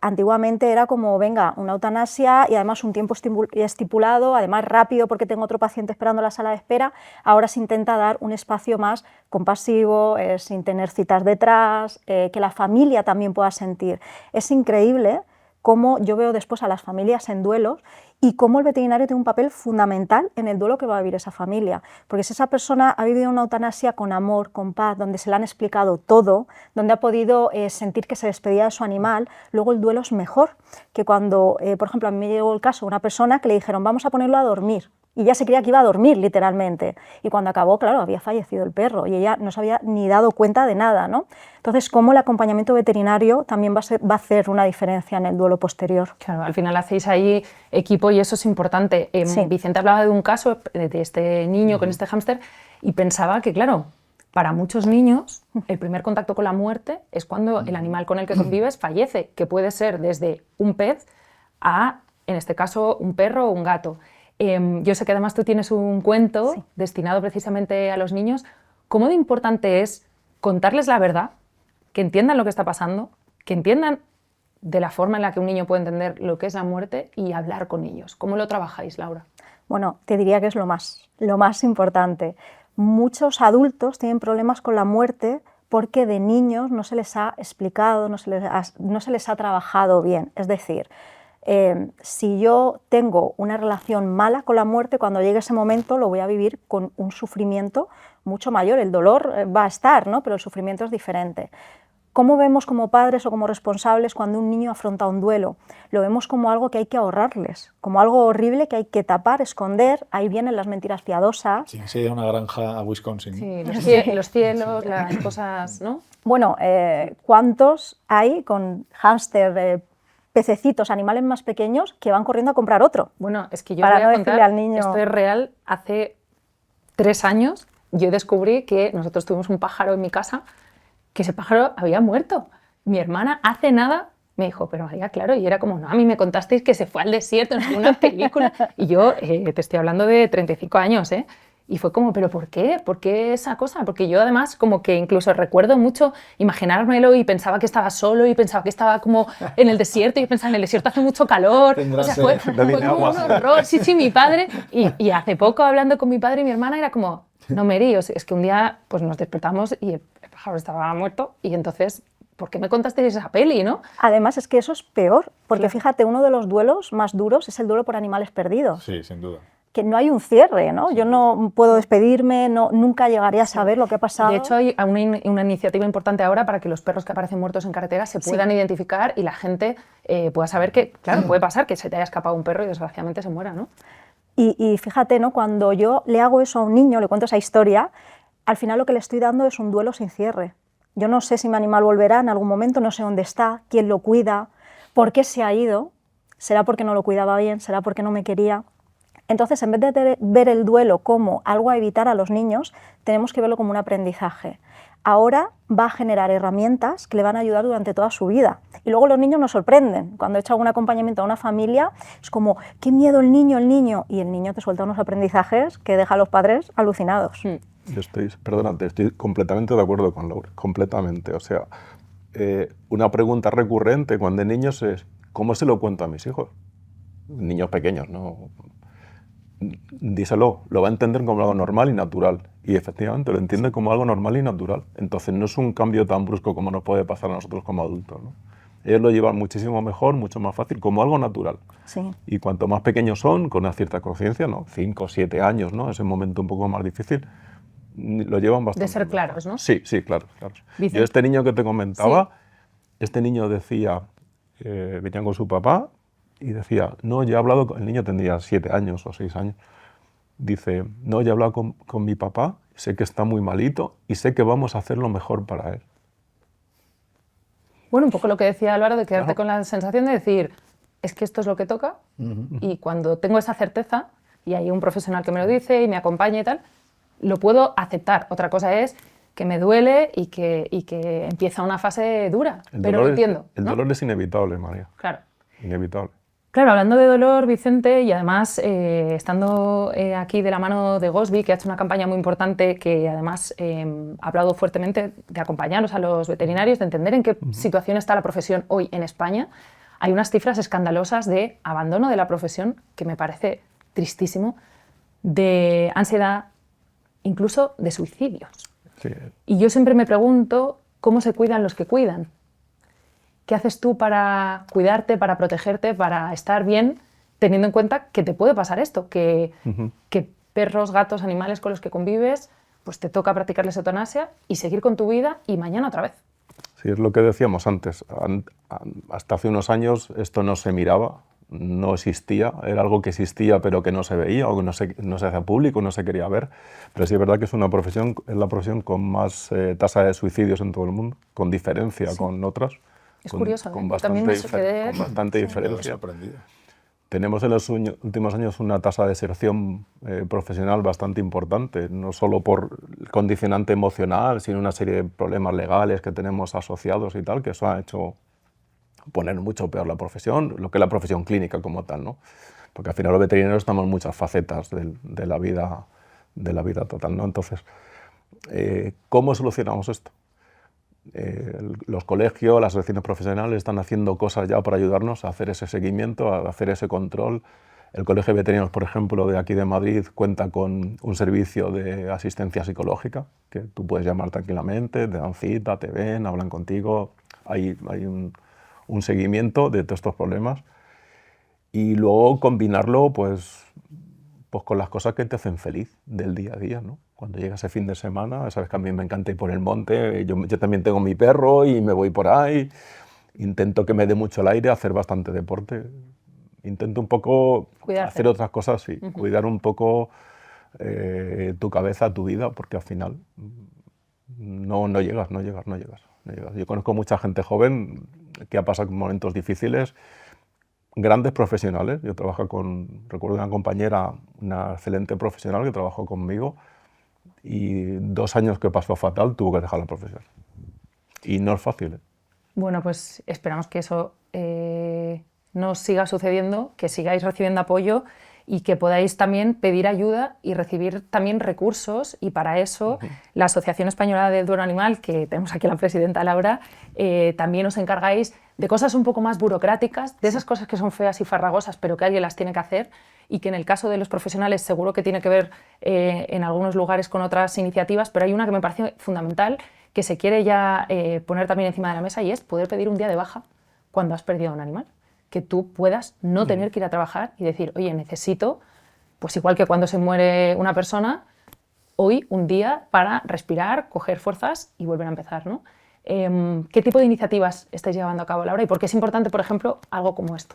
Antiguamente era como, venga, una eutanasia y además un tiempo estipulado, además rápido porque tengo otro paciente esperando en la sala de espera. Ahora se intenta dar un espacio más compasivo, sin tener citas detrás, que la familia también pueda sentir. Es increíble cómo yo veo después a las familias en duelos y cómo el veterinario tiene un papel fundamental en el duelo que va a vivir esa familia. Porque si esa persona ha vivido una eutanasia con amor, con paz, donde se le han explicado todo, donde ha podido sentir que se despedía de su animal, luego el duelo es mejor que cuando, por ejemplo, a mí me llegó el caso de una persona que le dijeron vamos a ponerlo a dormir. Y ya se creía que iba a dormir, literalmente. Y cuando acabó, claro, había fallecido el perro y ella no se había ni dado cuenta de nada, ¿no? Entonces, cómo el acompañamiento veterinario también va a hacer una diferencia en el duelo posterior. Claro, al final hacéis ahí equipo y eso es importante. Sí. Vicente hablaba de un caso de este niño con este hámster y pensaba que, claro, para muchos niños el primer contacto con la muerte es cuando el animal con el que convives fallece, que puede ser desde un pez a, en este caso, un perro o un gato. Yo sé que además tú tienes un cuento destinado precisamente a los niños. ¿Cómo de importante es contarles la verdad, que entiendan lo que está pasando, que entiendan de la forma en la que un niño puede entender lo que es la muerte y hablar con ellos? ¿Cómo lo trabajáis, Laura? Bueno, te diría que es lo más importante. Muchos adultos tienen problemas con la muerte porque de niños no se les ha explicado, no se les ha trabajado bien. Es decir, si yo tengo una relación mala con la muerte, cuando llegue ese momento lo voy a vivir con un sufrimiento mucho mayor. El dolor va a estar, ¿no? Pero el sufrimiento es diferente. ¿Cómo vemos como padres o como responsables cuando un niño afronta un duelo? Lo vemos como algo que hay que ahorrarles, como algo horrible que hay que tapar, esconder. Ahí vienen las mentiras piadosas. Sí, sería una granja a Wisconsin. Sí, los cielos, las cosas, ¿no? Bueno, ¿cuántos hay con hámster, pececitos, animales más pequeños que van corriendo a comprar otro? Bueno, es que yo para voy a no contar, decirle al niño... esto es real. Hace 3 años yo descubrí que nosotros tuvimos un pájaro en mi casa, que ese pájaro había muerto. Mi hermana hace nada me dijo, pero María, claro, y era como, no, a mí me contasteis que se fue al desierto en una película. Y yo te estoy hablando de 35 años, ¿eh? Y fue como, ¿pero por qué? ¿Por qué esa cosa? Porque yo además como que incluso recuerdo mucho imaginármelo y pensaba que estaba solo y pensaba que estaba como en el desierto y yo pensaba, en el desierto hace mucho calor. O sea, fue como un horror. Sí, mi padre. Y hace poco hablando con mi padre y mi hermana era como, no, Mary, es que un día pues nos despertamos y el pájaro estaba muerto y entonces... ¿Por qué me contasteis esa peli, no? Además, es que eso es peor, porque claro. Fíjate, uno de los duelos más duros es el duelo por animales perdidos. Sí, sin duda. Que no hay un cierre, ¿no? Yo no puedo despedirme, nunca llegaré a saber lo que ha pasado. De hecho, hay una iniciativa importante ahora para que los perros que aparecen muertos en carretera se puedan identificar y la gente pueda saber que, claro, puede pasar que se te haya escapado un perro y desgraciadamente se muera, ¿no? Y fíjate, ¿no? Cuando yo le hago eso a un niño, le cuento esa historia, al final lo que le estoy dando es un duelo sin cierre. Yo no sé si mi animal volverá en algún momento, no sé dónde está, quién lo cuida, por qué se ha ido, será porque no lo cuidaba bien, será porque no me quería. Entonces, en vez de ver el duelo como algo a evitar a los niños, tenemos que verlo como un aprendizaje. Ahora va a generar herramientas que le van a ayudar durante toda su vida. Y luego los niños nos sorprenden. Cuando he hecho algún acompañamiento a una familia, es como, qué miedo el niño. Y el niño te suelta unos aprendizajes que deja a los padres alucinados. Yo estoy completamente de acuerdo con Laura, completamente. O sea, una pregunta recurrente cuando hay niños es, ¿cómo se lo cuento a mis hijos? Niños pequeños, ¿no? Díselo, lo va a entender como algo normal y natural. Y efectivamente lo entiende como algo normal y natural. Entonces no es un cambio tan brusco como nos puede pasar a nosotros como adultos, ¿no? Ellos lo llevan muchísimo mejor, mucho más fácil, como algo natural. Sí. Y cuanto más pequeños son, con una cierta conciencia, ¿no? 5 o 7 años, ¿no? Ese momento un poco más difícil, lo llevan bastante De ser mejor. claros, ¿no? Sí, sí, claro. Vicente. Yo este niño que te comentaba, este niño decía, venía con su papá y decía, no, yo he hablado, el niño tendría 7 años o 6 años, dice, no, yo he hablado con mi papá, sé que está muy malito y sé que vamos a hacer lo mejor para él. Bueno, un poco lo que decía Álvaro, de quedarte Claro. con la sensación de decir, es que esto es lo que toca, y cuando tengo esa certeza, y hay un profesional que me lo dice y me acompaña y tal, lo puedo aceptar. Otra cosa es que me duele y que empieza una fase dura, pero lo entiendo. El ¿no? dolor es inevitable, María, Claro. inevitable. Claro, hablando de dolor, Vicente, y además estando aquí de la mano de Gosby, que ha hecho una campaña muy importante, que además ha hablado fuertemente de acompañarlos a los veterinarios, de entender en qué situación está la profesión hoy en España, hay unas cifras escandalosas de abandono de la profesión, que me parece tristísimo, de ansiedad, incluso de suicidios. Sí. Y yo siempre me pregunto cómo se cuidan los que cuidan. ¿Qué haces tú para cuidarte, para protegerte, para estar bien, teniendo en cuenta que te puede pasar esto? Que perros, gatos, animales con los que convives, pues te toca practicarles eutanasia y seguir con tu vida y mañana otra vez. Sí, es lo que decíamos antes. Hasta hace unos años esto no se miraba, no existía, era algo que existía pero que no se veía o que no se hacía público, no se quería ver. Pero sí es verdad que es la profesión con más tasa de suicidios en todo el mundo, con diferencia con otras. Es curioso, con ¿eh? También me bastante, con bastante diferencia. sorprendido. Tenemos en los últimos años una tasa de deserción profesional bastante importante, no solo por el condicionante emocional, sino una serie de problemas legales que tenemos asociados y tal, que eso ha hecho poner mucho peor la profesión, lo que es la profesión clínica como tal, ¿no? Porque al final los veterinarios estamos en muchas facetas de la vida total, ¿no? Entonces, ¿cómo solucionamos esto? Los colegios, las asociaciones profesionales están haciendo cosas ya para ayudarnos a hacer ese seguimiento, a hacer ese control. El Colegio de Veterinarios, por ejemplo, de aquí de Madrid, cuenta con un servicio de asistencia psicológica, que tú puedes llamar tranquilamente, te dan cita, te ven, hablan contigo, hay un seguimiento de todos estos problemas. Y luego combinarlo pues con las cosas que te hacen feliz del día a día, ¿no? Cuando llega ese fin de semana, sabes que a mí me encanta ir por el monte, yo también tengo mi perro y me voy por ahí, intento que me dé mucho el aire, hacer bastante deporte, intento un poco Cuidarte. hacer otras cosas, sí, cuidar un poco tu cabeza, tu vida, porque al final no llegas. Yo conozco mucha gente joven que ha pasado momentos difíciles, grandes profesionales. Yo recuerdo una compañera, una excelente profesional que trabajó conmigo y 2 años que pasó fatal tuvo que dejar la profesión. Y no es fácil, ¿eh? Bueno, pues esperamos que eso no siga sucediendo, que sigáis recibiendo apoyo y que podáis también pedir ayuda y recibir también recursos, y para eso la Asociación Española del Duelo Animal, que tenemos aquí a la presidenta Laura, también os encargáis de cosas un poco más burocráticas, de esas cosas que son feas y farragosas, pero que alguien las tiene que hacer, y que en el caso de los profesionales seguro que tiene que ver en algunos lugares con otras iniciativas, pero hay una que me parece fundamental, que se quiere ya poner también encima de la mesa, y es poder pedir un día de baja cuando has perdido a un animal. Que tú puedas no tener que ir a trabajar y decir, oye, necesito, pues igual que cuando se muere una persona, hoy un día para respirar, coger fuerzas y volver a empezar, ¿no? ¿Qué tipo de iniciativas estáis llevando a cabo, Laura? ¿Y por qué es importante, por ejemplo, algo como esto?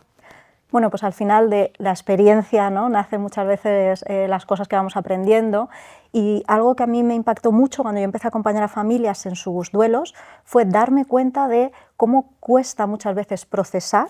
Bueno, pues al final de la experiencia, ¿no?, nacen muchas veces las cosas que vamos aprendiendo, y algo que a mí me impactó mucho cuando yo empecé a acompañar a familias en sus duelos fue darme cuenta de cómo cuesta muchas veces procesar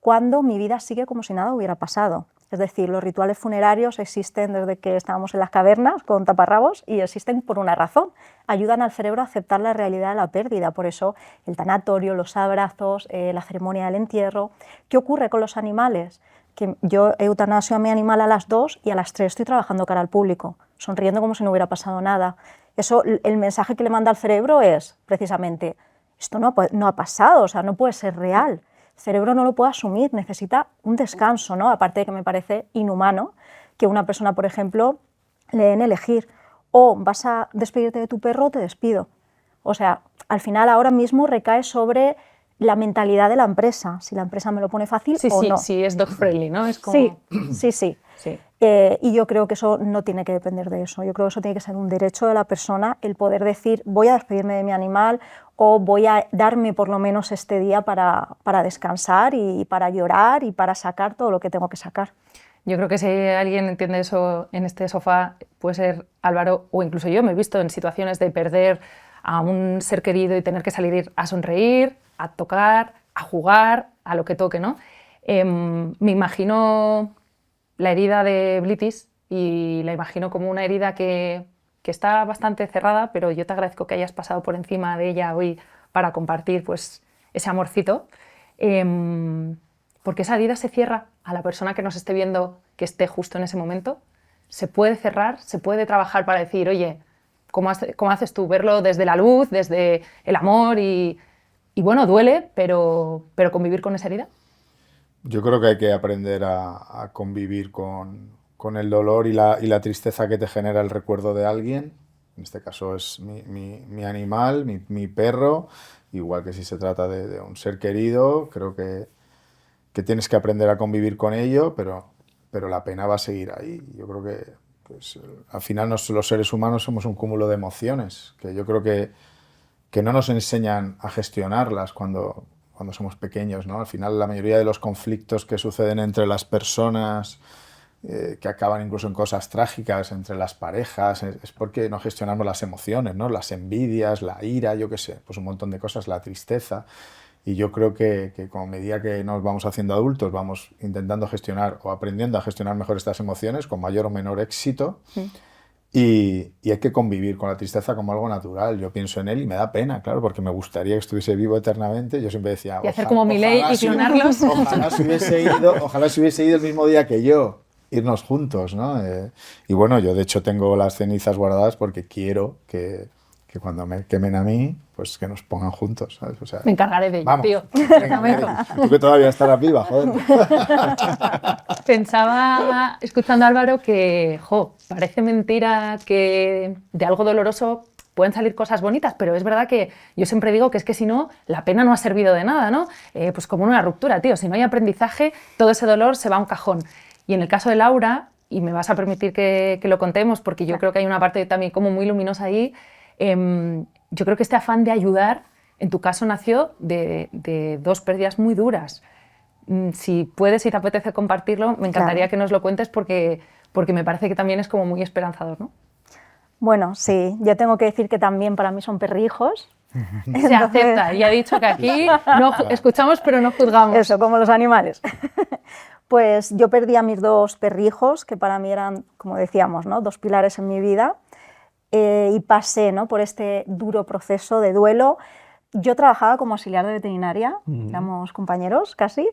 cuando mi vida sigue como si nada hubiera pasado. Es decir, los rituales funerarios existen desde que estábamos en las cavernas con taparrabos y existen por una razón. Ayudan al cerebro a aceptar la realidad de la pérdida. Por eso el tanatorio, los abrazos, la ceremonia del entierro. ¿Qué ocurre con los animales? Que yo eutanasio a mi animal a las 2 y a las 3 estoy trabajando cara al público, sonriendo como si no hubiera pasado nada. Eso, el mensaje que le manda al cerebro es precisamente, esto no ha pasado, o sea, no puede ser real. El cerebro no lo puede asumir, necesita un descanso, ¿no? Aparte de que me parece inhumano que una persona, por ejemplo, le den elegir, o vas a despedirte de tu perro o te despido. O sea, al final ahora mismo recae sobre la mentalidad de la empresa, si la empresa me lo pone fácil o no. Sí, es dog friendly, ¿no? Es como... Sí. Sí. Y yo creo que eso no tiene que depender de eso. Yo creo que eso tiene que ser un derecho de la persona, el poder decir voy a despedirme de mi animal o voy a darme por lo menos este día para descansar y para llorar y para sacar todo lo que tengo que sacar. Yo creo que si alguien entiende eso en este sofá puede ser Álvaro o incluso yo. Me he visto en situaciones de perder a un ser querido y tener que salir a sonreír, a tocar, a jugar, a lo que toque, ¿no? Me imagino la herida de Blitis y la imagino como una herida que está bastante cerrada, pero yo te agradezco que hayas pasado por encima de ella hoy para compartir pues, ese amorcito, porque esa herida se cierra a la persona que nos esté viendo que esté justo en ese momento. Se puede cerrar, se puede trabajar para decir, oye, ¿cómo haces tú? Verlo desde la luz, desde el amor y bueno, duele, pero convivir con esa herida. Yo creo que hay que aprender a convivir con el dolor y la tristeza que te genera el recuerdo de alguien. En este caso es mi animal, mi perro, igual que si se trata de un ser querido. Creo que tienes que aprender a convivir con ello, pero la pena va a seguir ahí. Yo creo que pues, al final los seres humanos somos un cúmulo de emociones, que yo creo que no nos enseñan a gestionarlas cuando somos pequeños, ¿no? Al final la mayoría de los conflictos que suceden entre las personas, que acaban incluso en cosas trágicas entre las parejas, es porque no gestionamos las emociones, ¿no? Las envidias, la ira, yo qué sé, pues un montón de cosas, la tristeza. Y yo creo que con medida que nos vamos haciendo adultos, vamos intentando gestionar o aprendiendo a gestionar mejor estas emociones, con mayor o menor éxito. Sí. Y hay que convivir con la tristeza como algo natural. Yo pienso en él y me da pena, claro, porque me gustaría que estuviese vivo eternamente. Yo siempre decía... Y hacer como Milei y clonarlos. Ojalá se hubiese ido el mismo día que yo, irnos juntos, ¿no? Y bueno, yo de hecho tengo las cenizas guardadas porque quiero que cuando me quemen a mí, pues que nos pongan juntos, ¿sabes? O sea, me encargaré de ello, vamos, tío. venga, tú que todavía estarás viva, joder. Pensaba, escuchando a Álvaro, que, parece mentira que de algo doloroso pueden salir cosas bonitas, pero es verdad que yo siempre digo que es que si no, la pena no ha servido de nada, ¿no? Pues como una ruptura, tío, si no hay aprendizaje, todo ese dolor se va a un cajón. Y en el caso de Laura, y me vas a permitir que lo contemos, porque yo creo que hay una parte también como muy luminosa ahí, yo creo que este afán de ayudar, en tu caso nació de dos pérdidas muy duras. Si puedes, si te apetece compartirlo, me encantaría que nos lo cuentes porque me parece que también es como muy esperanzador, ¿no? Bueno, sí, yo tengo que decir que también para mí son perrijos. Se acepta, ya he dicho que aquí no escuchamos pero no juzgamos. Eso, como los animales. Pues yo perdí a mis dos perrijos, que para mí eran, como decíamos, ¿no? Dos pilares en mi vida. Y pasé, ¿no? por este duro proceso de duelo. Yo trabajaba como auxiliar de veterinaria, éramos compañeros casi,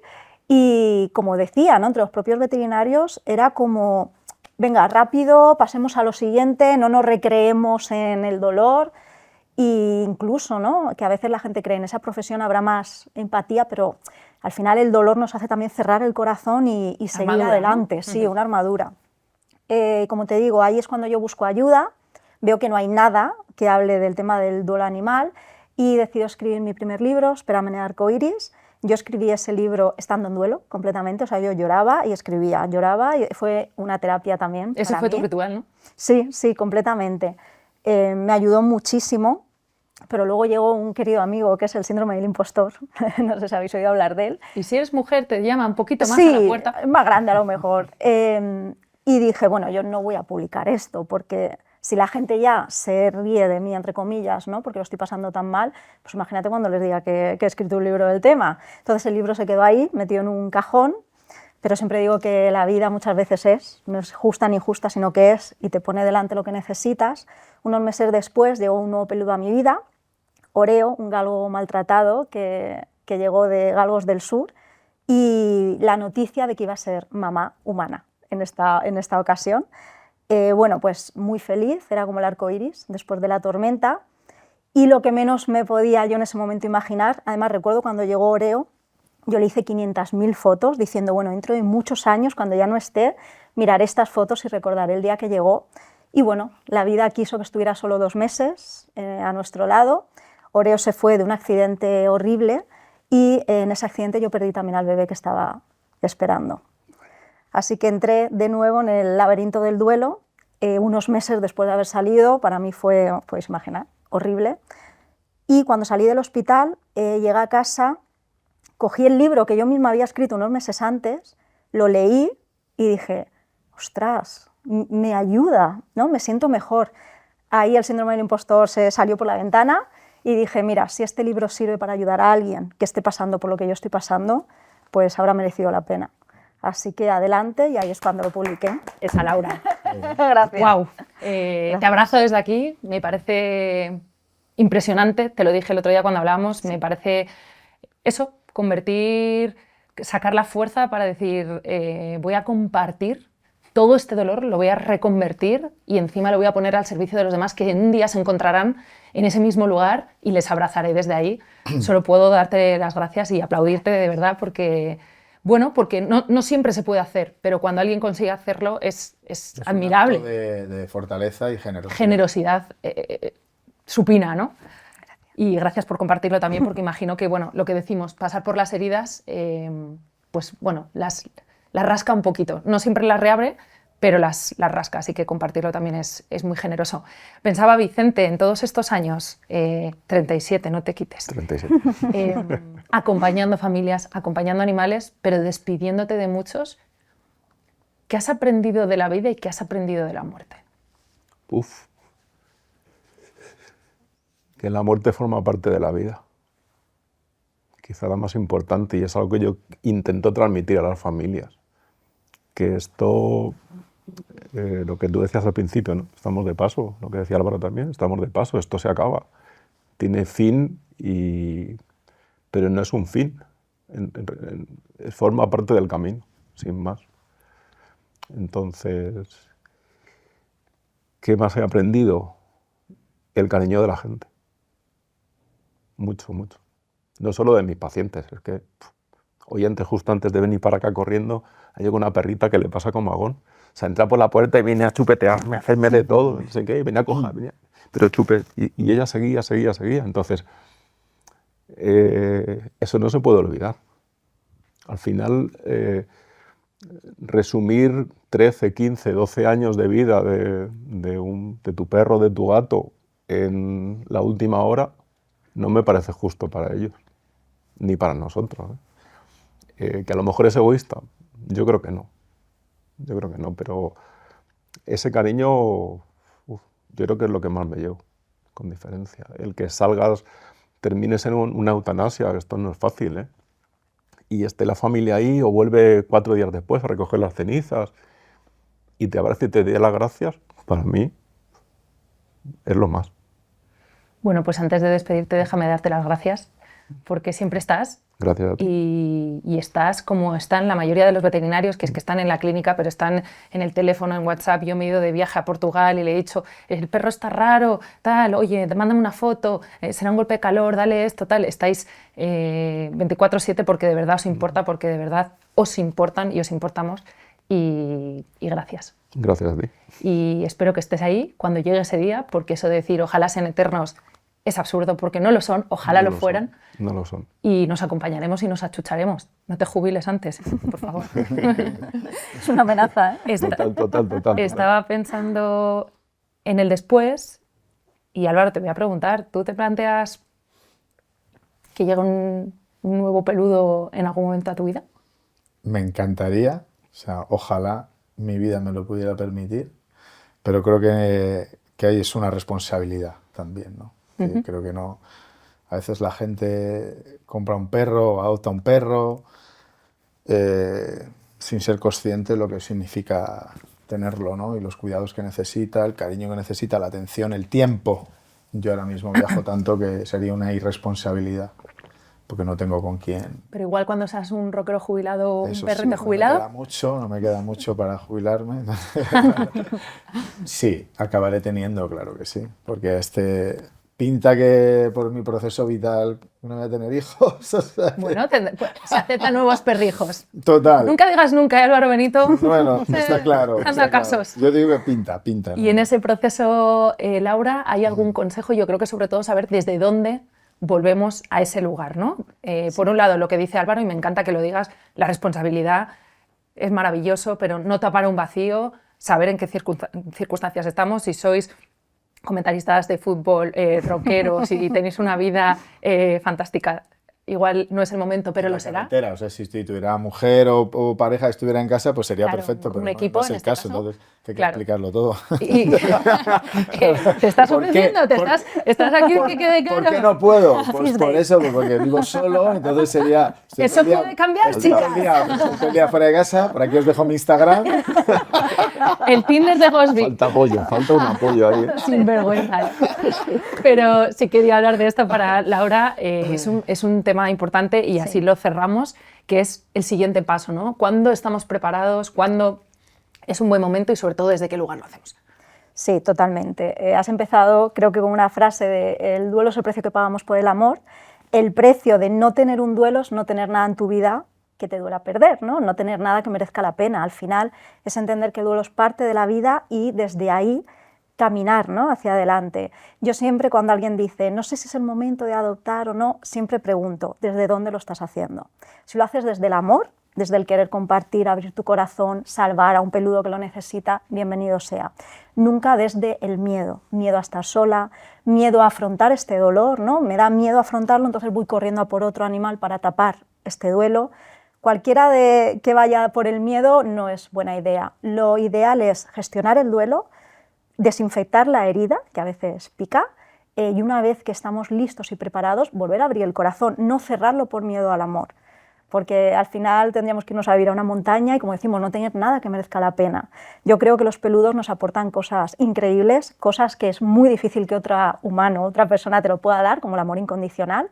y como decía, ¿no? entre los propios veterinarios era como, venga, rápido, pasemos a lo siguiente, no nos recreemos en el dolor, e incluso, ¿no? que a veces la gente cree en esa profesión habrá más empatía, pero al final el dolor nos hace también cerrar el corazón y seguir armadura, adelante, ¿no? Sí, una armadura. Como te digo, ahí es cuando yo busco ayuda. Veo que no hay nada que hable del tema del duelo animal y decido escribir mi primer libro, Espérame en el arcoíris. Yo escribí ese libro estando en duelo completamente, o sea, yo lloraba y escribía, lloraba y fue una terapia también. Ese fue tu ritual, ¿no? Sí, sí, completamente. Me ayudó muchísimo, pero luego llegó un querido amigo que es el síndrome del impostor, no sé si habéis oído hablar de él. Y si eres mujer te llama un poquito más sí, a la puerta. Más grande a lo mejor. Y dije, bueno, yo no voy a publicar esto porque... Si la gente ya se ríe de mí, entre comillas, ¿no? porque lo estoy pasando tan mal, pues imagínate cuando les diga que he escrito un libro del tema. Entonces el libro se quedó ahí, metido en un cajón, pero siempre digo que la vida muchas veces no es justa ni injusta, sino que es, y te pone delante lo que necesitas. Unos meses después llegó un nuevo peludo a mi vida, Oreo, un galgo maltratado que llegó de Galgos del Sur, y la noticia de que iba a ser mamá humana en esta ocasión. Bueno, pues muy feliz, era como el arco iris después de la tormenta y lo que menos me podía yo en ese momento imaginar, además recuerdo cuando llegó Oreo, yo le hice 500.000 fotos diciendo, bueno, dentro de muchos años, cuando ya no esté, miraré estas fotos y recordaré el día que llegó. Y bueno, la vida quiso que estuviera solo 2 meses a nuestro lado. Oreo se fue de un accidente horrible y en ese accidente yo perdí también al bebé que estaba esperando. Así que entré de nuevo en el laberinto del duelo, unos meses después de haber salido. Para mí fue, podéis imaginar, horrible. Y cuando salí del hospital, llegué a casa, cogí el libro que yo misma había escrito unos meses antes, lo leí y dije, ostras, me ayuda, ¿no? Me siento mejor. Ahí el síndrome del impostor se salió por la ventana y dije, mira, si este libro sirve para ayudar a alguien que esté pasando por lo que yo estoy pasando, pues habrá merecido la pena. Así que adelante, y ahí es cuando lo publiqué. Esa Laura. Gracias. Wow. Te abrazo desde aquí, me parece impresionante, te lo dije el otro día cuando hablábamos, me parece eso, sacar la fuerza para decir, voy a compartir todo este dolor, lo voy a reconvertir y encima lo voy a poner al servicio de los demás que un día se encontrarán en ese mismo lugar y les abrazaré desde ahí. Solo puedo darte las gracias y aplaudirte de verdad porque... Bueno, porque no siempre se puede hacer, pero cuando alguien consigue hacerlo es admirable. Un acto de fortaleza y generosidad. Generosidad supina, ¿no? Y gracias por compartirlo también, porque imagino que, bueno, lo que decimos, pasar por las heridas, pues bueno, las rasca un poquito. No siempre las reabre, pero las rasca, así que compartirlo también es muy generoso. Pensaba, Vicente, en todos estos años, 37, no te quites. 37. Acompañando familias, acompañando animales, pero despidiéndote de muchos. ¿Qué has aprendido de la vida y qué has aprendido de la muerte? Uf. Que la muerte forma parte de la vida. Quizá la más importante, y es algo que yo intento transmitir a las familias. Que esto, lo que tú decías al principio, ¿no? Estamos de paso, lo que decía Álvaro también, estamos de paso, esto se acaba. Tiene fin, pero no es un fin, forma parte del camino, sin más. Entonces, ¿qué más he aprendido? El cariño de la gente. Mucho, mucho. No solo de mis pacientes, es que hoy justo antes de venir para acá corriendo, hay una perrita que le pasa con Magón. O sea, entra por la puerta y viene a chupetearme, a hacerme de todo, no sé qué, y venía a coger, pero chupe. Y ella seguía. Entonces, eso no se puede olvidar. Al final, resumir 13, 15, 12 años de vida de tu perro, de tu gato, en la última hora, no me parece justo para ellos, ni para nosotros. Que a lo mejor es egoísta, yo creo que no, pero ese cariño, yo creo que es lo que más me llevo, con diferencia. El que salgas, termines en una eutanasia, esto no es fácil, ¿eh? Y esté la familia ahí, o vuelve 4 días después a recoger las cenizas, y te abrace y te dé las gracias, para mí es lo más. Bueno, pues antes de despedirte, déjame darte las gracias, porque siempre estás. Gracias a ti. Y estás como están la mayoría de los veterinarios, que es que están en la clínica, pero están en el teléfono, en WhatsApp. Yo me he ido de viaje a Portugal y le he dicho, el perro está raro, tal, oye, mándame una foto, será un golpe de calor, dale esto, tal. Estáis 24/7 porque de verdad os importa, porque de verdad os importan y os importamos. Y gracias. Gracias a ti. Y espero que estés ahí cuando llegue ese día, porque eso de decir ojalá sean eternos es absurdo, porque no lo son, ojalá No lo fueran. No lo son. Y nos acompañaremos y nos achucharemos. No te jubiles antes, por favor. Es una amenaza, ¿eh? Total. Estaba pensando en el después y Álvaro, te voy a preguntar, ¿tú te planteas que llegue un nuevo peludo en algún momento a tu vida? Me encantaría, o sea, ojalá mi vida me lo pudiera permitir, pero creo que ahí es una responsabilidad también, ¿no? Que creo que no. A veces la gente compra un perro o adopta un perro sin ser consciente de lo que significa tenerlo, ¿no? Y los cuidados que necesita, el cariño que necesita, la atención, el tiempo. Yo ahora mismo viajo tanto que sería una irresponsabilidad, porque no tengo con quién. Pero igual cuando seas un rockero jubilado, un Eso perrete sí, jubilado. No me queda mucho para jubilarme. Sí, acabaré teniendo, claro que sí, porque pinta que por mi proceso vital no voy a tener hijos. O sea, Bueno, se aceptan nuevos perrijos. total. Nunca digas nunca, Álvaro Benito. Bueno, está claro. Anda está claro. casos. Yo digo que pinta. Y en ese proceso, Laura, ¿hay algún consejo? Yo creo que sobre todo saber desde dónde volvemos a ese lugar, ¿no? Por un lado, lo que dice Álvaro, y me encanta que lo digas, la responsabilidad es maravilloso, pero no tapar un vacío, saber en qué circunstancias estamos, si sois comentaristas de fútbol, rockeros, si tenéis una vida fantástica. Igual no es el momento, pero lo será. O sea, si tuviera mujer o pareja que estuviera en casa, pues sería perfecto, pero un equipo, no es en el este caso, entonces hay que explicarlo todo. ¿Te estás ofreciendo? ¿Estás aquí que quede claro? ¿Por qué no puedo? Pues por eso, porque vivo solo, entonces sería... ¿Eso puede cambiar, chicas? Estoy todo el día fuera de casa, por aquí os dejo mi Instagram. El Tinder de Gosby. Falta apoyo, falta un apoyo ahí. Sin vergüenza. Pero sí quería hablar de esto para Laura. Es un tema importante y así lo cerramos, que es el siguiente paso, ¿no? ¿Cuándo estamos preparados? ¿Cuándo es un buen momento? Y sobre todo, ¿desde qué lugar lo hacemos? Sí, totalmente. Has empezado, creo que con una frase de el duelo es el precio que pagamos por el amor. El precio de no tener un duelo es no tener nada en tu vida que te duela perder, ¿no? No tener nada que merezca la pena. Al final es entender que el duelo es parte de la vida y desde ahí caminar, ¿no?, hacia adelante. Yo siempre, cuando alguien dice no sé si es el momento de adoptar o no, siempre pregunto ¿desde dónde lo estás haciendo? Si lo haces desde el amor, desde el querer compartir, abrir tu corazón, salvar a un peludo que lo necesita, bienvenido sea. Nunca desde el miedo a estar sola, miedo a afrontar este dolor, ¿no? Me da miedo afrontarlo, entonces voy corriendo a por otro animal para tapar este duelo. Cualquiera que vaya por el miedo no es buena idea. Lo ideal es gestionar el duelo, desinfectar la herida, que a veces pica, y una vez que estamos listos y preparados, volver a abrir el corazón, no cerrarlo por miedo al amor, porque al final tendríamos que irnos a vivir a una montaña y, como decimos, no tener nada que merezca la pena. Yo creo que los peludos nos aportan cosas increíbles, cosas que es muy difícil que otro humano, otra persona te lo pueda dar, como el amor incondicional.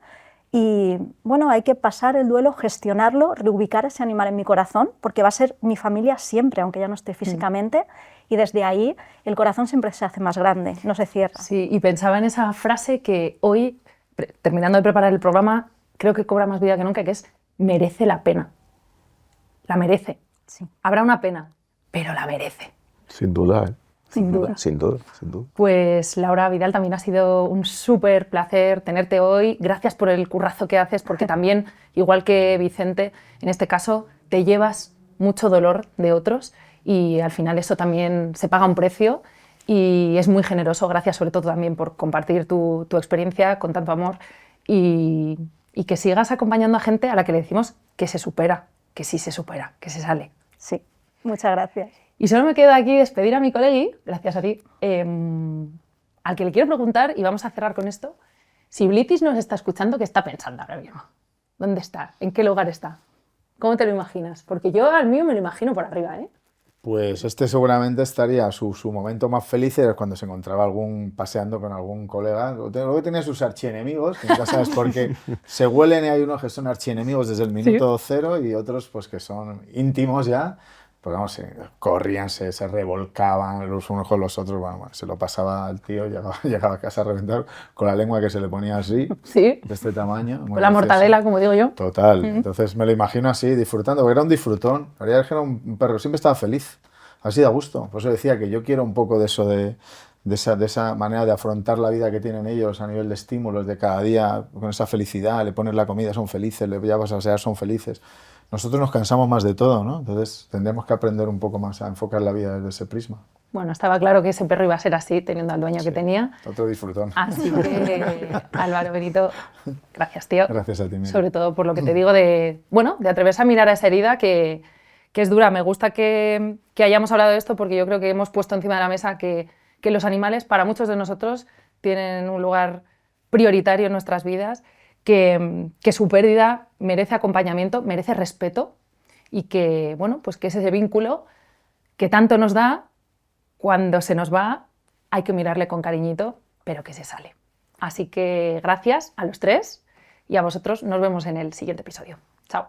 Y bueno, hay que pasar el duelo, gestionarlo, reubicar ese animal en mi corazón, porque va a ser mi familia siempre, aunque ya no esté físicamente, y desde ahí el corazón siempre se hace más grande, no se cierra. Sí, y pensaba en esa frase que hoy, terminando de preparar el programa, creo que cobra más vida que nunca, que es merece la pena. La merece. Sí. Habrá una pena, pero la merece. Sin duda, ¿eh? Sin duda. Sin duda, sin duda. Pues Laura Vidal, también ha sido un súper placer tenerte hoy. Gracias por el currazo que haces, porque también, igual que Vicente, en este caso, te llevas mucho dolor de otros y al final eso también se paga un precio y es muy generoso. Gracias sobre todo también por compartir tu experiencia con tanto amor y que sigas acompañando a gente a la que le decimos que se supera, que sí se supera, que se sale. Sí, muchas gracias. Y solo me queda aquí despedir a mi colegui, gracias a ti, al que le quiero preguntar, y vamos a cerrar con esto, si Blitis nos está escuchando, ¿qué está pensando ahora mismo? ¿Dónde está? ¿En qué lugar está? ¿Cómo te lo imaginas? Porque yo al mío me lo imagino por arriba, ¿eh? Pues este seguramente estaría, su momento más feliz era cuando se encontraba paseando con algún colega. Luego tenía sus archienemigos, que nunca sabes por qué se huelen y hay unos que son archienemigos desde el minuto cero y otros pues que son íntimos ya. Pues vamos, corrían, se revolcaban los unos con los otros, bueno, se lo pasaba al tío, llegaba a casa a reventar con la lengua que se le ponía así, sí, de este tamaño. Con la mortadela, como digo yo. Total, entonces me lo imagino así, disfrutando, porque era un disfrutón, la verdad es que era un perro, siempre estaba feliz, así de a gusto, por eso decía que yo quiero un poco de eso, de esa manera de afrontar la vida que tienen ellos a nivel de estímulos, de cada día, con esa felicidad, le pones la comida, son felices, le llevas a pasear, son felices. Nosotros nos cansamos más de todo, ¿no? Entonces tendremos que aprender un poco más a enfocar la vida desde ese prisma. Bueno, estaba claro que ese perro iba a ser así, teniendo al dueño que tenía. Otro disfrutón. Así que, Álvaro Benito, gracias, tío. Gracias a ti, Miguel. Sobre todo por lo que te digo de atreverse a mirar a esa herida que es dura. Me gusta que hayamos hablado de esto porque yo creo que hemos puesto encima de la mesa que los animales, para muchos de nosotros, tienen un lugar prioritario en nuestras vidas, que su pérdida merece acompañamiento, merece respeto y que, bueno, pues que es ese vínculo que tanto nos da, cuando se nos va hay que mirarle con cariñito, pero que se sale. Así que gracias a los tres y a vosotros, nos vemos en el siguiente episodio. Chao.